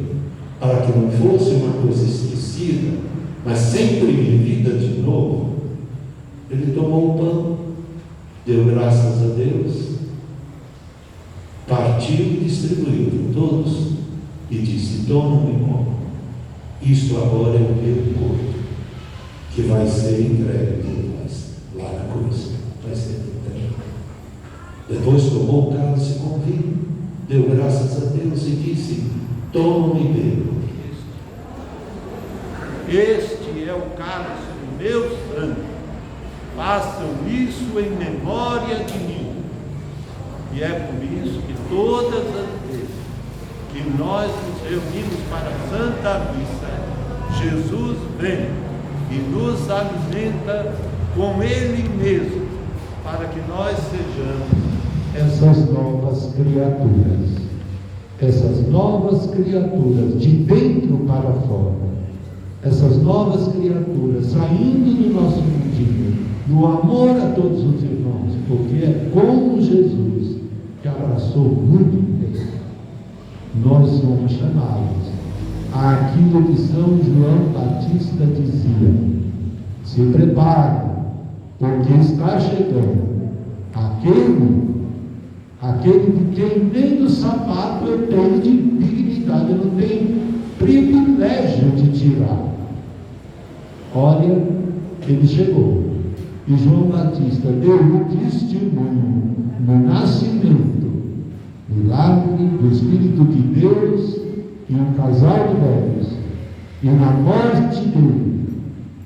para que não fosse uma coisa esquecida, mas sempre vivida de novo, ele tomou o pão, deu graças a Deus, partiu e distribuiu para todos e disse: tomam e comam. Isto agora é o meu corpo, que vai ser entregue por nós lá na cruz. Vai ser entregue. Depois tomou o cálice com vinho, deu graças a Deus e disse: tomam e bebam. Este é o cálice do meu sangue. Façam isso em memória de mim. E é por isso que todas as vezes que nós nos reunimos para a Santa Missa, Jesus vem e nos alimenta com Ele mesmo, para que nós sejamos essas novas criaturas. Essas novas criaturas de dentro para fora. Essas novas criaturas saindo do nosso mundinho, no amor a todos os irmãos, porque é como Jesus, que abraçou o mundo inteiro. Nós somos chamados àquilo que São João Batista dizia: Se prepare, porque está chegando aquele de quem nem do sapato eu tenho de dignidade, eu não tenho privilégio de tirar. Olha, ele chegou. E João Batista deu o testemunho no nascimento, milagre do Espírito de Deus em um casal de velhos, e na morte dele,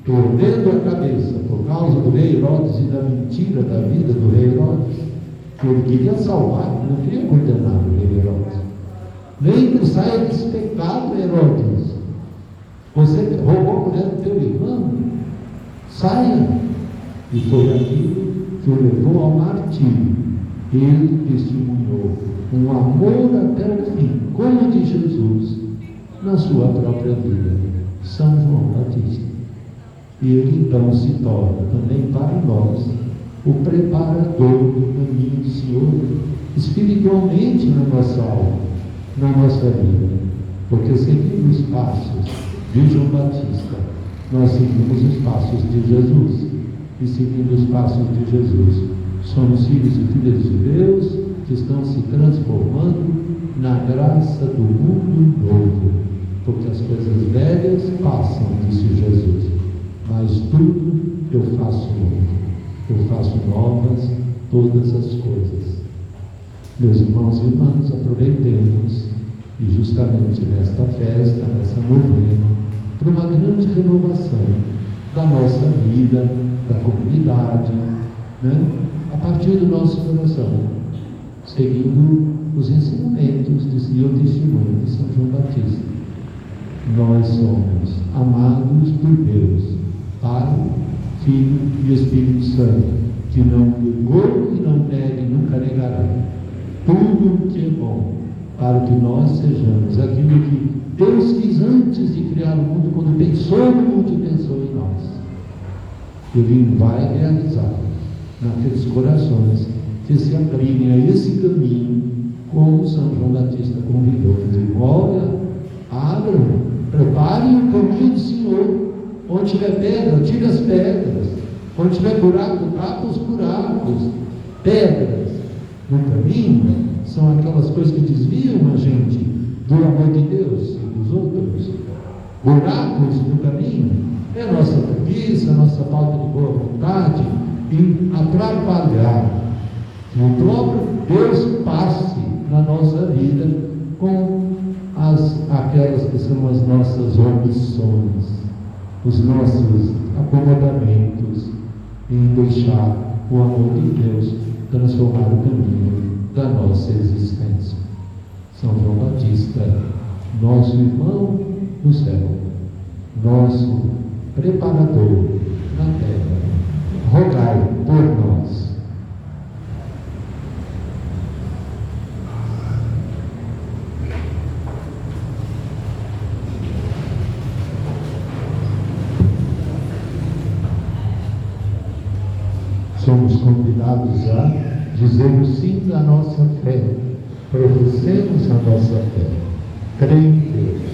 perdendo a cabeça por causa do rei Herodes e da mentira da vida do rei Herodes, que ele queria salvar, não queria condenar o rei Herodes. Nem que saia desse pecado, Herodes. Você roubou a mulher do teu irmão, saia. E foi aquilo que o levou ao martírio. Ele testemunhou um amor até o fim, como de Jesus, na sua própria vida, São João Batista. E ele então se torna também para nós o preparador do caminho do Senhor, espiritualmente na nossa alma, na nossa vida. Porque seguindo os passos de João Batista, nós seguimos os passos de Jesus. E seguindo os passos de Jesus, somos filhos e filhas de Deus que estão se transformando na graça do mundo novo, porque as coisas velhas passam, disse Jesus, mas tudo eu faço novo, eu faço novas todas as coisas. Meus irmãos e irmãs, aproveitemos, e justamente nesta festa, nessa novena, para uma grande renovação da nossa vida, da comunidade, né? A partir do nosso coração, seguindo os ensinamentos e o testemunho de São João Batista. Nós somos amados por Deus, Pai, Filho e Espírito Santo, que não negou e não nega e nunca negará tudo o que é bom, para que nós sejamos aquilo que Deus quis antes de criar o mundo, quando pensou no mundo e pensou em nós. Ele vai realizar naqueles corações que se abrirem a esse caminho, como São João Batista convidou. Olha, abram, preparem o caminho do Senhor. Onde tiver pedra, tire as pedras. Onde tiver buraco, tapa os buracos. Pedras no caminho são aquelas coisas que desviam a gente do amor de Deus e dos outros. Buracos no caminho é a nossa preguiça, a nossa falta de boa vontade em atrapalhar que o próprio Deus passe na nossa vida com aquelas que são as nossas omissões, os nossos acomodamentos em deixar o amor de Deus transformar o caminho da nossa existência. São João Batista, nosso irmão no céu, nosso preparador na terra, rogai por nós. Somos convidados a dizermos sim da nossa fé, professemos a nossa fé, creio em Deus.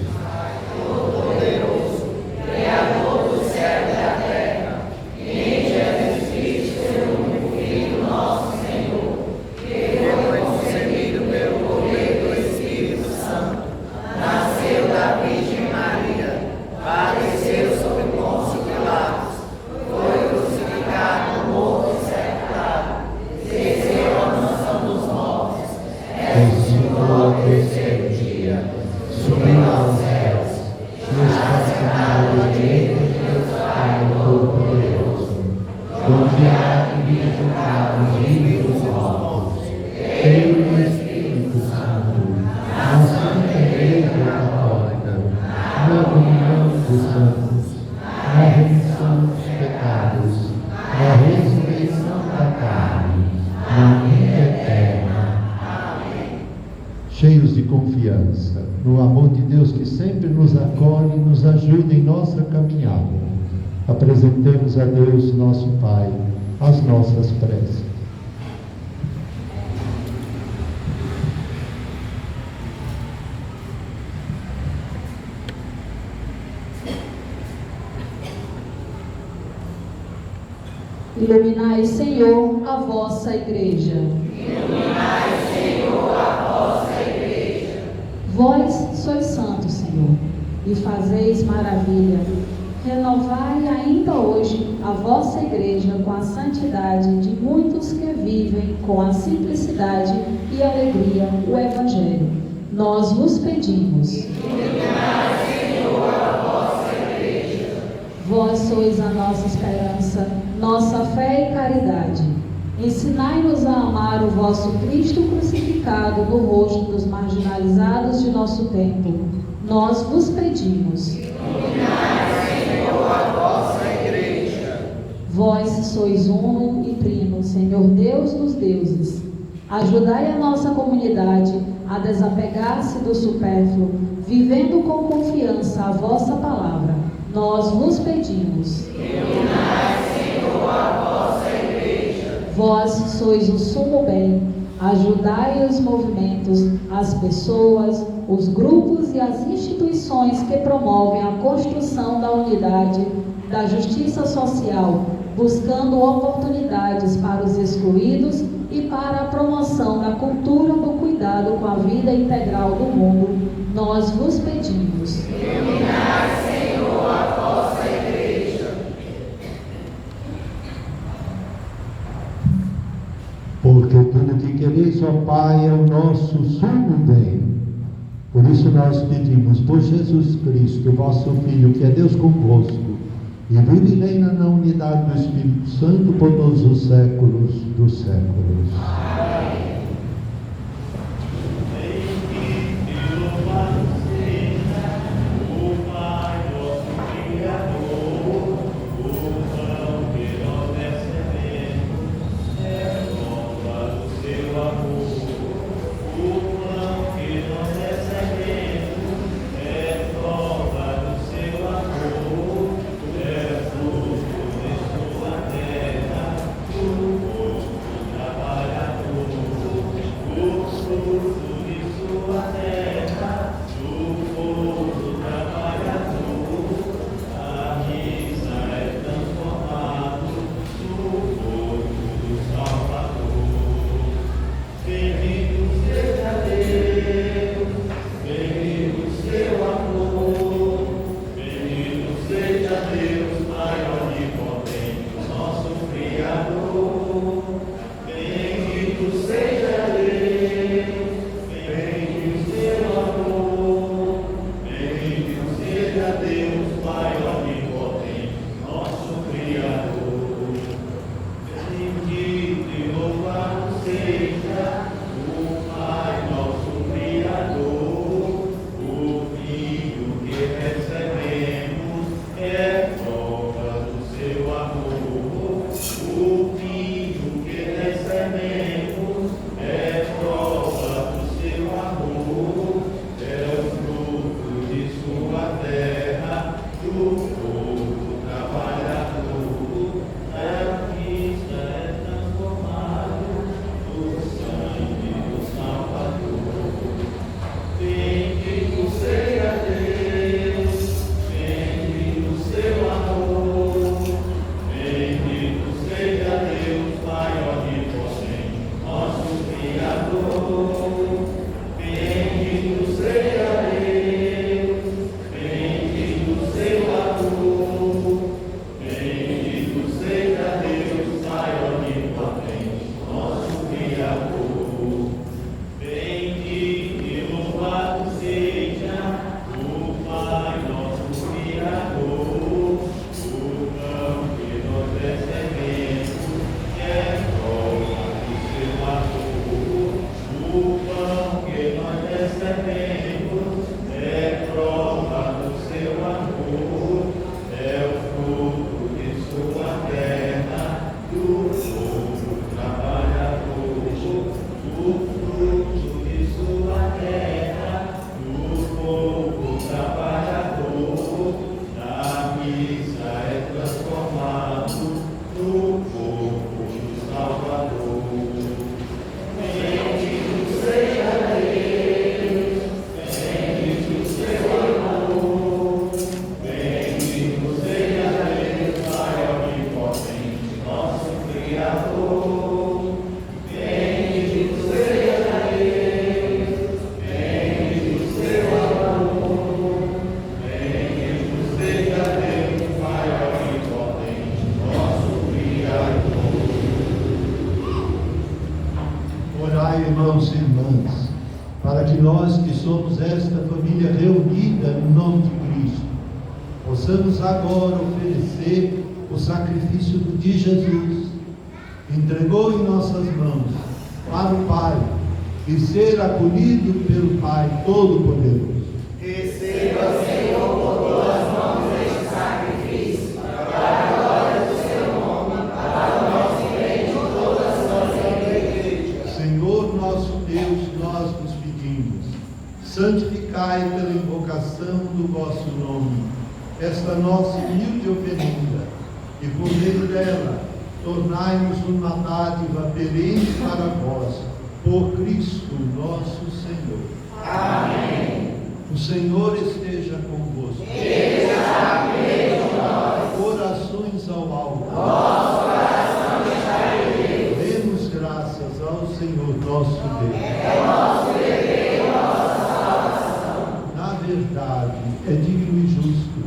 Cheios de confiança no amor de Deus que sempre nos acolhe e nos ajuda em nossa caminhada, apresentemos a Deus, nosso Pai, as nossas preces. Iluminai, Senhor, a vossa igreja. Vós sois santos, Senhor, e fazeis maravilha. Renovai ainda hoje a vossa igreja com a santidade de muitos que vivem com a simplicidade e alegria o Evangelho. Nós vos pedimos. Vós sois a nossa esperança, nossa fé e caridade. Ensinai-nos a amar o vosso Cristo crucificado no rosto dos marginalizados de nosso tempo. Nós vos pedimos. Vós sois uno e trino, Senhor Deus dos deuses. Ajudai a nossa comunidade a desapegar-se do supérfluo, vivendo com confiança a vossa palavra. Nós vos pedimos. Vós sois o sumo bem. Ajudai os movimentos, as pessoas, os grupos e as instituições que promovem a construção da unidade, da justiça social, buscando oportunidades para os excluídos e para a promoção da cultura do cuidado com a vida integral do mundo. Nós vos pedimos. Porque tudo que quereis, ó Pai, é o nosso sumo bem. Por isso nós pedimos, por Jesus Cristo, vosso Filho, que é Deus convosco, e vive e reina na unidade do Espírito Santo por todos os séculos dos séculos. Bendito seja Deus, bendito seu amor. nós que somos esta família reunida no nome de Cristo, possamos agora oferecer o sacrifício de Jesus, entregou em nossas mãos para o Pai e ser acolhido pelo Pai Todo-Poderoso. Receba, Senhor, por tuas mãos este sacrifício, para a glória do seu nome, para o nosso bem de toda a santa igreja. Senhor nosso Deus, nós vos pedimos, santificai pela invocação do vosso nome esta nossa humilde oferenda, e por meio dela tornai-nos uma dádiva perene para vós, por Cristo nosso Senhor. Amém. O Senhor esteja convosco. Ele está no meio de nós. Orações ao alto. Nosso coração está em Deus. Demos graças ao Senhor nosso Deus. É nosso dever e nossa salvação. Na verdade, é digno e justo.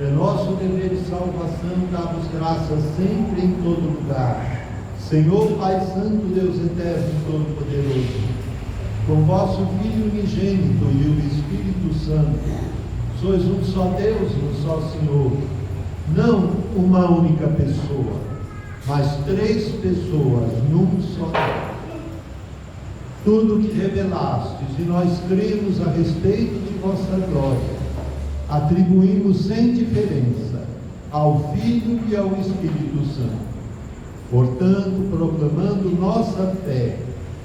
É nosso dever e salvação dar-vos graças sempre em todo lugar. Senhor Pai Santo, Deus Eterno e Todo-Poderoso, com vosso Filho unigênito e o Espírito Santo, sois um só Deus e um só Senhor, não uma única pessoa, mas 3 pessoas num só Deus. Tudo que revelastes e nós cremos a respeito de vossa glória, atribuímos sem diferença ao Filho e ao Espírito Santo. Portanto, proclamando nossa fé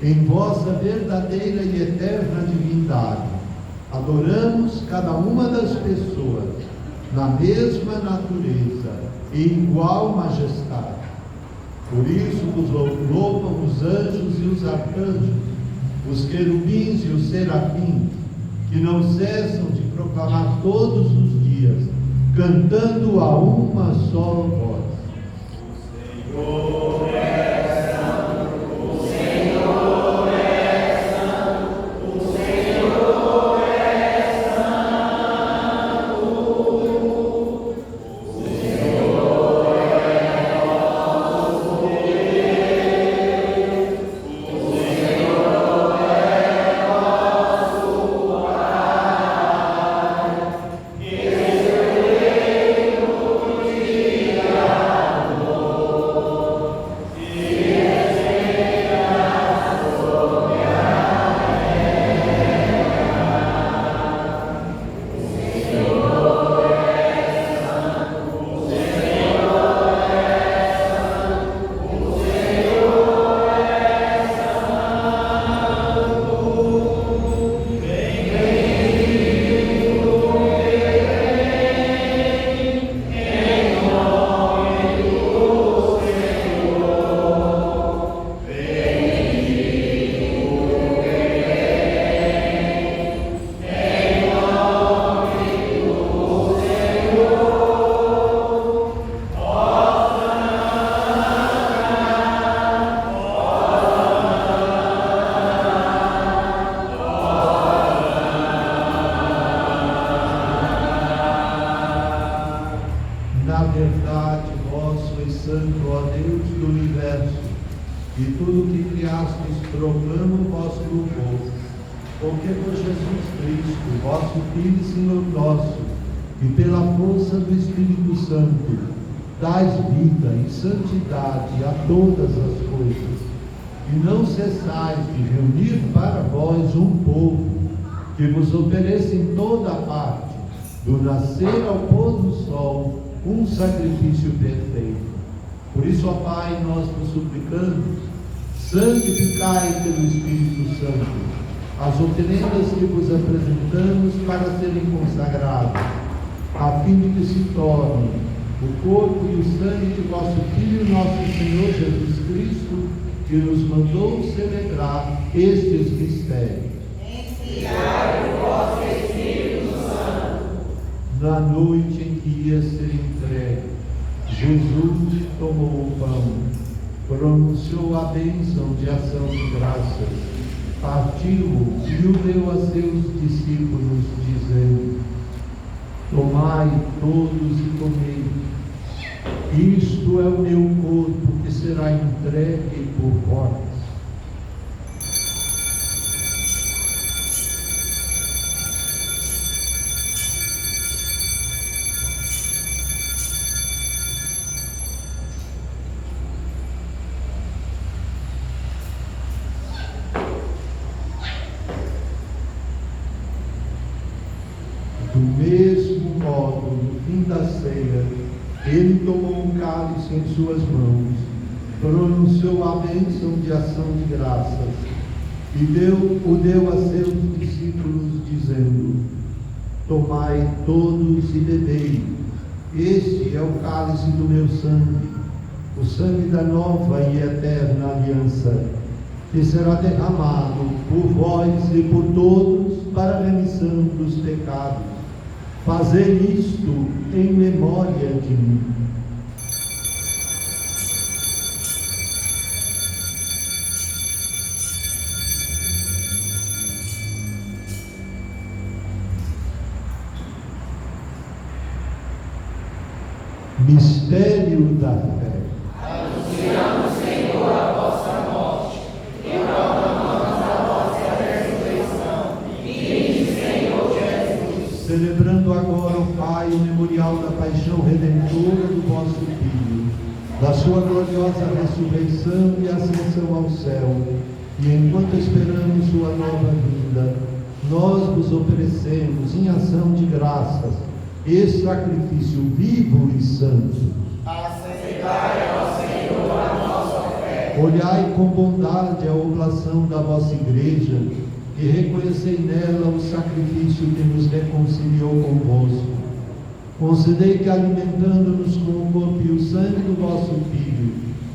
em vossa verdadeira e eterna divindade, adoramos cada uma das pessoas na mesma natureza e igual majestade. Por isso vos louvam os anjos e os arcanjos, os querubins e os serafins, que não cessam de proclamar todos os dias, cantando a uma só voz: Senhor é santo, o Senhor é santo, o Senhor é santo, o Senhor é nosso Deus, o Senhor é nosso Pai, que seu Na verdade, vós sois santo, ó Deus do universo, e tudo que criastes proclama o vosso louvor, porque por Jesus Cristo, vosso Filho e Senhor nosso, e pela força do Espírito Santo, dais vida e santidade a todas as coisas, e não cessais de reunir para vós um povo, que vos ofereça em toda a parte, do nascer ao pôr do sol, um sacrifício perfeito. Por isso, ó Pai, nós vos suplicamos, santificai pelo Espírito Santo as oferendas que vos apresentamos para serem consagradas, a fim de que se torne o corpo e o sangue de vosso Filho, nosso Senhor Jesus Cristo, que nos mandou celebrar estes mistérios. Enviai o vosso Espírito Santo. Na noite em que ia ser entregue, Jesus tomou o pão, pronunciou a bênção de ação de graças, partiu-o e o deu a seus discípulos, dizendo: tomai todos e comei, isto é o meu corpo que será entregue por vós. ceia, ele tomou um cálice em suas mãos, pronunciou a bênção de ação de graças e o deu a seus discípulos, dizendo: tomai todos e bebei, este é o cálice do meu sangue, o sangue da nova e eterna aliança, que será derramado por vós e por todos para a remissão dos pecados. Fazei isto em memória de mim. Mistério da fé. Anunciamos, Senhor, a vossa morte e proclamamos a vossa ressurreição. Vinde, Senhor Jesus. Celebrando agora, o Pai, o memorial da paixão redentora do vosso Filho, da sua gloriosa ressurreição e ascensão ao céu, e enquanto esperamos sua nova vinda, nós vos oferecemos em ação de graças esse sacrifício vivo e santo. Aceitai, ó Senhor, a nossa oferta. Olhai com bondade a oblação da vossa igreja e reconhecei nela o sacrifício que nos reconciliou convosco. Concedei que, alimentando-nos com o corpo e o sangue do vosso Filho,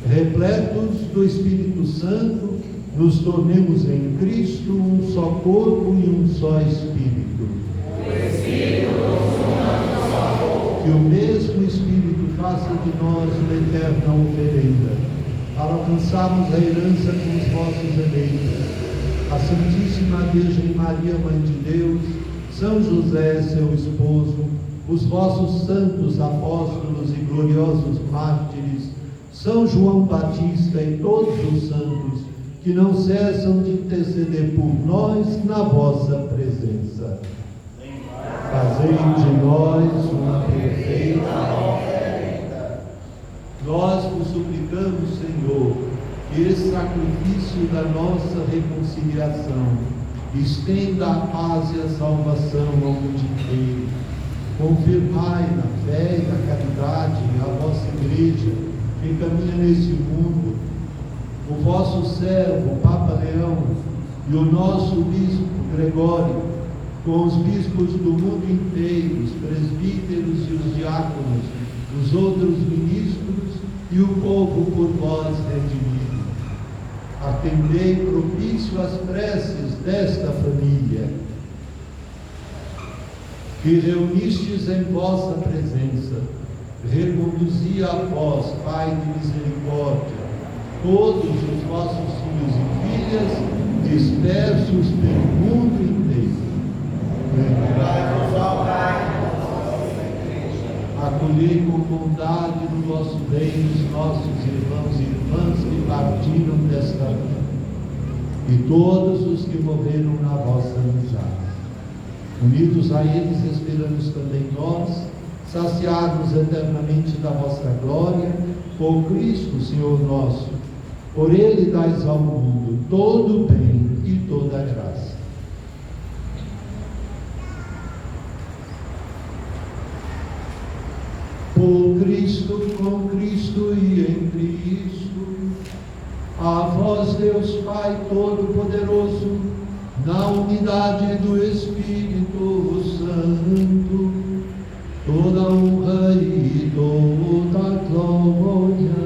repletos do Espírito Santo, nos tornemos em Cristo um só corpo e um só Espírito. O Espírito nos una num só corpo. Que o mesmo Espírito faça de nós uma eterna oferenda, para alcançarmos a herança com os vossos eleitos, a Santíssima Virgem Maria, Mãe de Deus, São José, seu esposo, os vossos santos apóstolos e gloriosos mártires, São João Batista e todos os santos, que não cessam de interceder por nós na vossa presença. Fazei de nós uma perfeita oferenda. Nós vos suplicamos, Senhor, que esse sacrifício da nossa reconciliação estenda a paz e a salvação ao mundo inteiro. Confirmai na fé e na caridade a vossa igreja que caminha nesse mundo, o vosso servo, Papa Leão, e o nosso bispo Gregório, com os bispos do mundo inteiro, os presbíteros e os diáconos, os outros ministros e o povo por vós redimido. Atendei propício às preces desta família, que reunistes em vossa presença. Reconduzi a vós, Pai de misericórdia, todos os vossos filhos e filhas dispersos pelo mundo inteiro. Lembrai-vos ao Pai da vossa igreja. Acolhei com bondade no vosso reino os nossos irmãos e irmãs que partiram desta vida, e todos os que morreram na vossa amizade. Unidos a eles, esperamos também nós saciar-nos eternamente da vossa glória, por Cristo, Senhor nosso. Por Ele dais ao mundo todo o bem e toda a graça. Por Cristo, com Cristo e em Cristo, a vós, Deus Pai Todo-Poderoso, na unidade do Espírito Santo, toda honra e toda glória,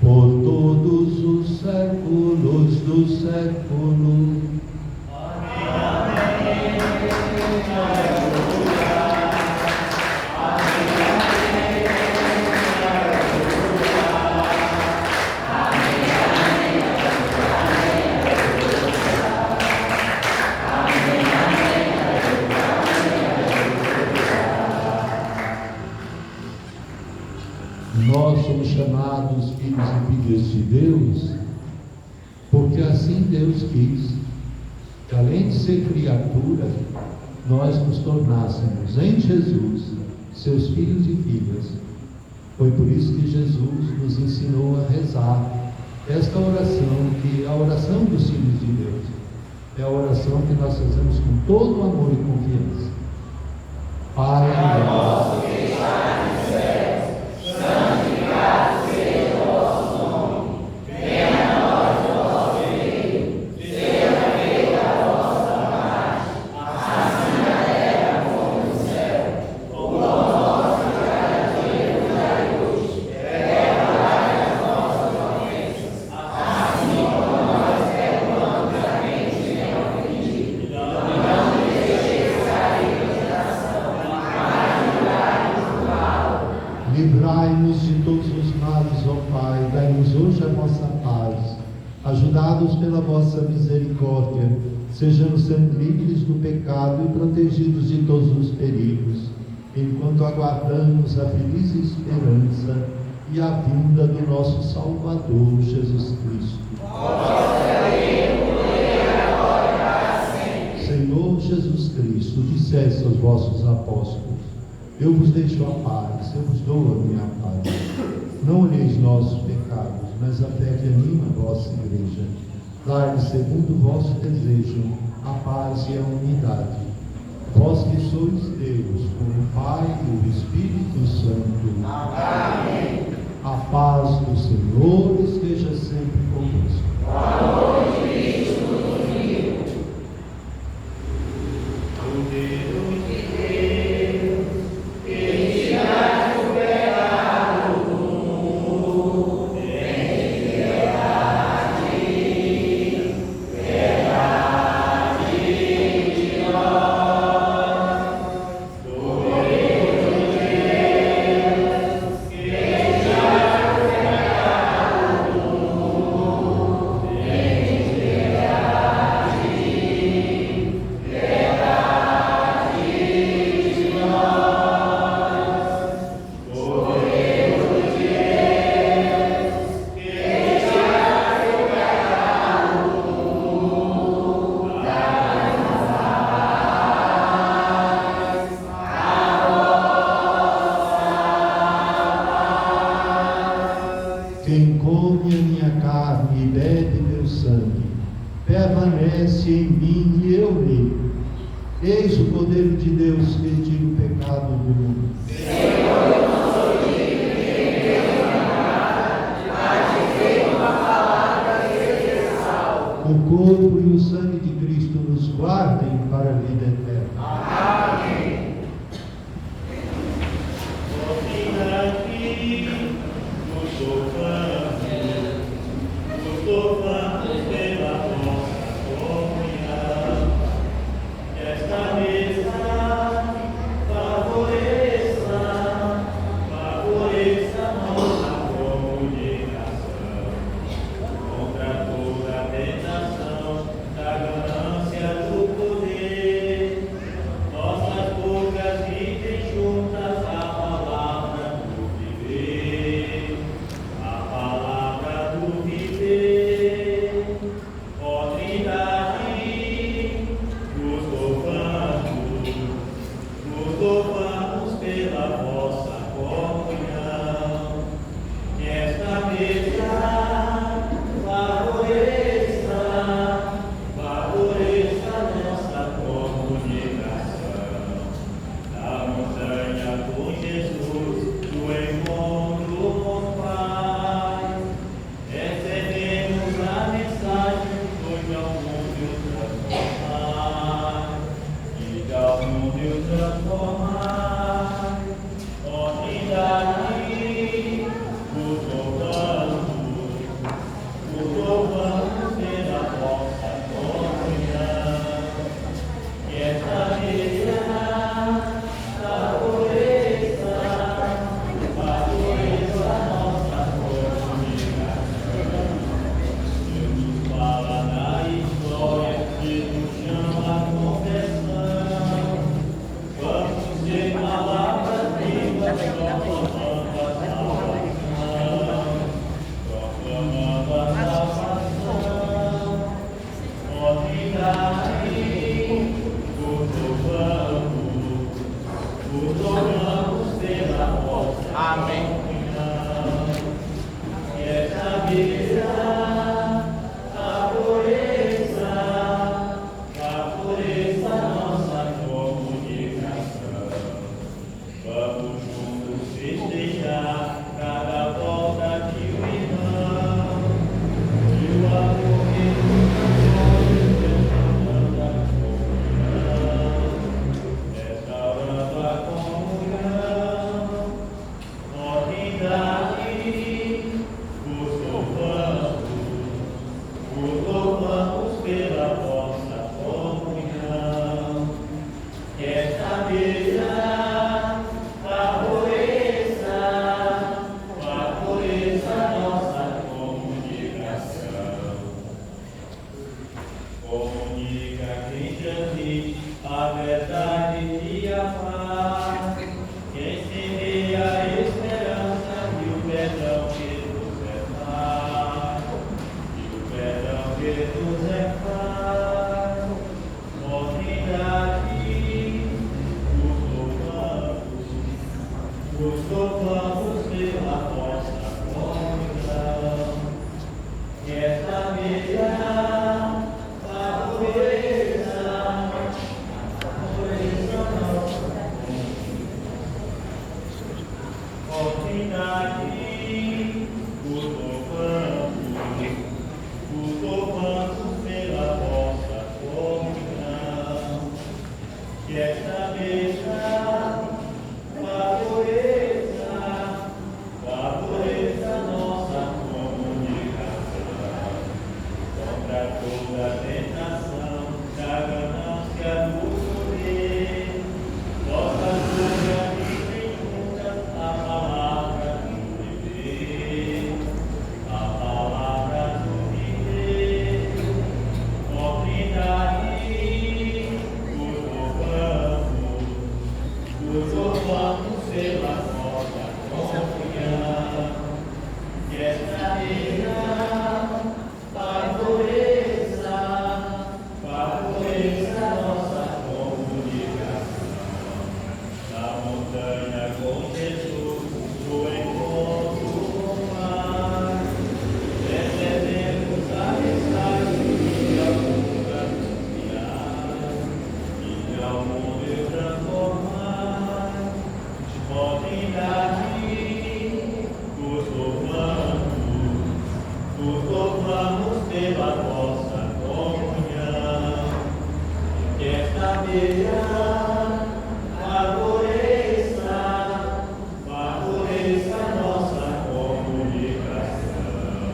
por todos os séculos dos séculos. Nós somos chamados filhos e filhas de Deus, porque assim Deus quis, que além de ser criatura, nós nos tornássemos em Jesus seus filhos e filhas. Foi por isso que Jesus nos ensinou a rezar esta oração, que é a oração dos filhos de Deus. É a oração que nós fazemos com todo amor e confiança. Pai nosso que estás Livrai-nos de todos os males, ó Pai, dai-nos hoje a vossa paz. Ajudados pela vossa misericórdia, sejamos sempre livres do pecado e protegidos de todos os perigos, enquanto aguardamos a feliz esperança e a vinda do nosso Salvador, Jesus Cristo. Senhor Jesus Cristo, disseste aos vossos apóstolos: eu vos deixo a paz, eu vos dou a minha paz. Não olheis nossos pecados, mas a fé que anima a vossa igreja. Dai-lhe, segundo o vosso desejo, a paz e a unidade. Vós que sois Deus, com o Pai e o Espírito Santo. Amém. A paz do Senhor esteja sempre convosco. Quem come a minha carne e bebe meu sangue, permanece em mim e eu nele. Eis o Cordeiro de Deus que tira o pecado do mundo. Senhor, eu não sou digno de ter mas dizer uma palavra e ser salvo. O corpo e o sangue de Cristo nos guardem para a vida eterna. Amém. Esta mesa favoreça louvamos pela vossa comunhão, que esta mesa favoreça nossa oportunidade, os louvamos pela vossa comunhão, que esta mesa favoreça nossa comunicação, contra toda tentação da ganância do poder, vossas glórias vivem juntas a palavra do viver, a palavra do viver, ó Trindade, os louvamos pela vossa comunhão, que esta mesa favoreça nossa comunicação, na montanha com Jesus, do encontro com o mar, recebemos a mensagem que ao mundo anunciar, e ao mundo transformar. Ó Trindade, os louvamos pela vossa comunhão, que esta mesa favoreça nossa comunicação.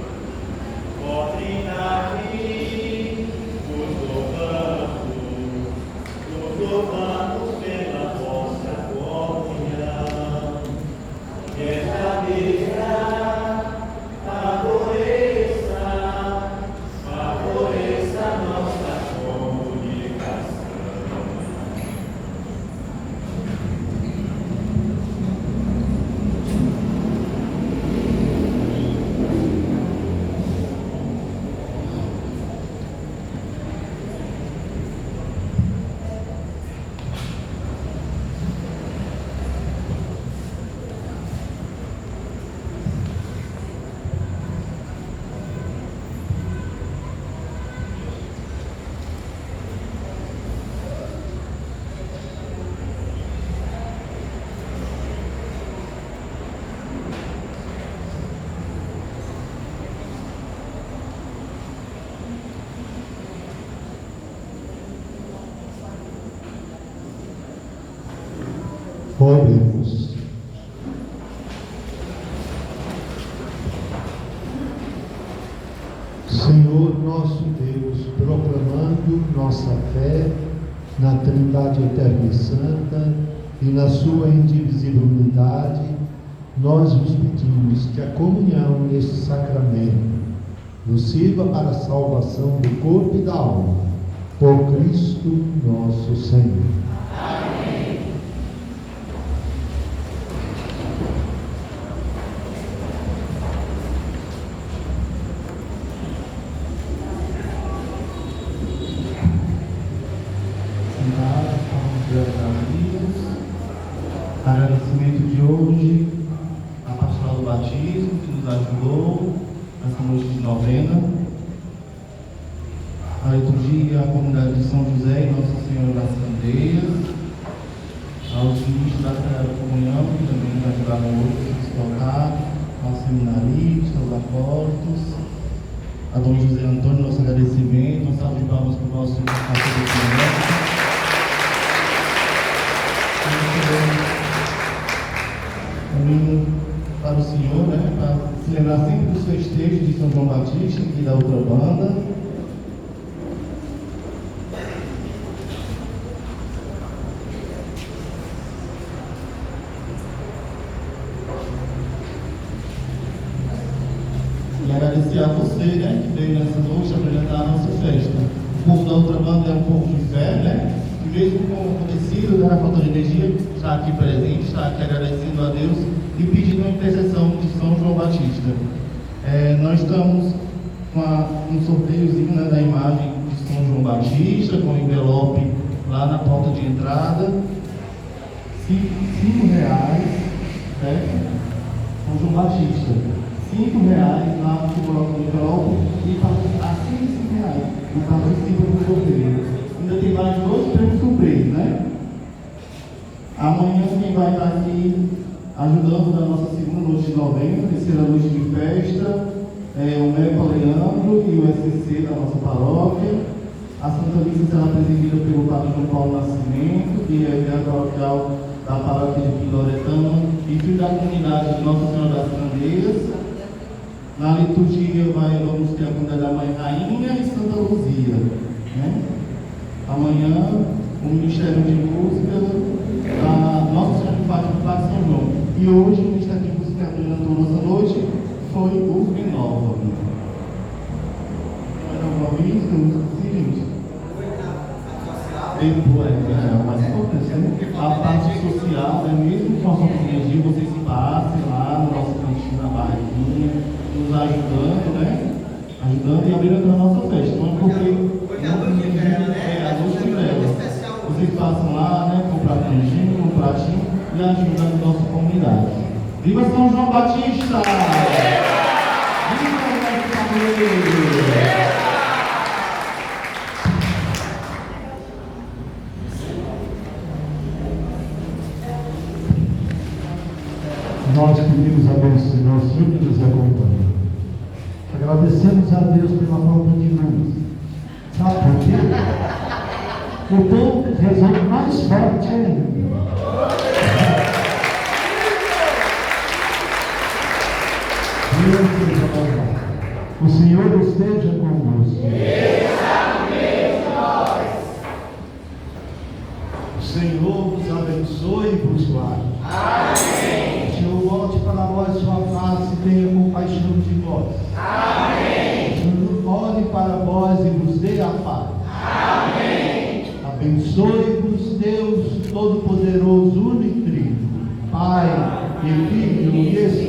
Ó Trindade, os louvamos pela vossa comunhão, que esta mesa favoreça nossa comunicação. Oremos. Senhor nosso Deus, proclamando nossa fé na Trindade Eterna e Santa e na sua indivisibilidade, nós vos pedimos que a comunhão neste sacramento nos sirva para a salvação do corpo e da alma, por Cristo nosso Senhor. Agradecimento de hoje à Pastoral do Batismo, que nos ajudou nessa noite de novena. A liturgia, a comunidade de São José e Nossa Senhora das Candeias. Aos ministros da Sagrada Comunhão, que também nos ajudaram hoje a se tocar. Aos seminaristas, aos apóstolos. A Dom José Antônio, nosso agradecimento. Uma salva de palmas para o nosso pastor de para o Senhor, para se lembrar sempre dos festejos de São João Batista e da outra banda. E agradecer a você, que veio nessa noite apresentar a nossa festa. O povo da outra banda é um povo de fé, e mesmo com acontecido, a falta de energia, está aqui presente, está aqui agradecendo a Deus e pedindo a intercessão de São João Batista. Nós estamos com um sorteiozinho da imagem de São João Batista, com o envelope lá na porta de entrada. R$5. certo? São João Batista. R$5 lá que coloca no micrófono e acima de R$5 e participa do sorteio. Ainda tem mais 2 prêmios surpresa, né? Amanhã quem vai estar aqui ajudando na nossa segunda noite de novembro, terceira noite de festa, é o Meco Leandro e o SCC da nossa paróquia. A Santa Missa será presidida pelo Padre João Paulo Nascimento, que é vigário paroquial da paróquia de Pindoretama e filho da comunidade de Nossa Senhora das Candeias. Na liturgia vamos ter a comunidade da Mãe Rainha e Santa Luzia, né? Amanhã o Ministério de Música da Nossa Senhora de Fátima do Parque São João. E hoje o Ministério de Música que apresentou nossa noite foi o Renova. Uma vez, gente. É mais importante, né? A parte social, né? Mesmo com a sua energia, vocês passem lá no nosso cantinho, na barraquinha, nos ajudando, né? Ajudando e abrindo a nossa festa. Não é porque a noite de vela. Vocês passam lá, né? Comprar canjinho, um pratinho e ajudando a nossa comunidade. Viva São João Batista! Viva o nosso padroeiro! Nós pedimos a bênção de nosso Senhor que nos acompanha. Agradecemos a Deus pela falta de luz. Sabe por quê? O povo rezou mais forte ainda. Deus seja louvado. O Senhor esteja convosco. O Senhor vos abençoe e vos guarde. Amém. O Senhor volte para vós sua face e tenha compaixão de vós. Amém. O Senhor olhe para vós e vos dê a paz. Amém. Abençoe-vos Deus Todo-Poderoso, Unitrino, Pai e Filho e Espírito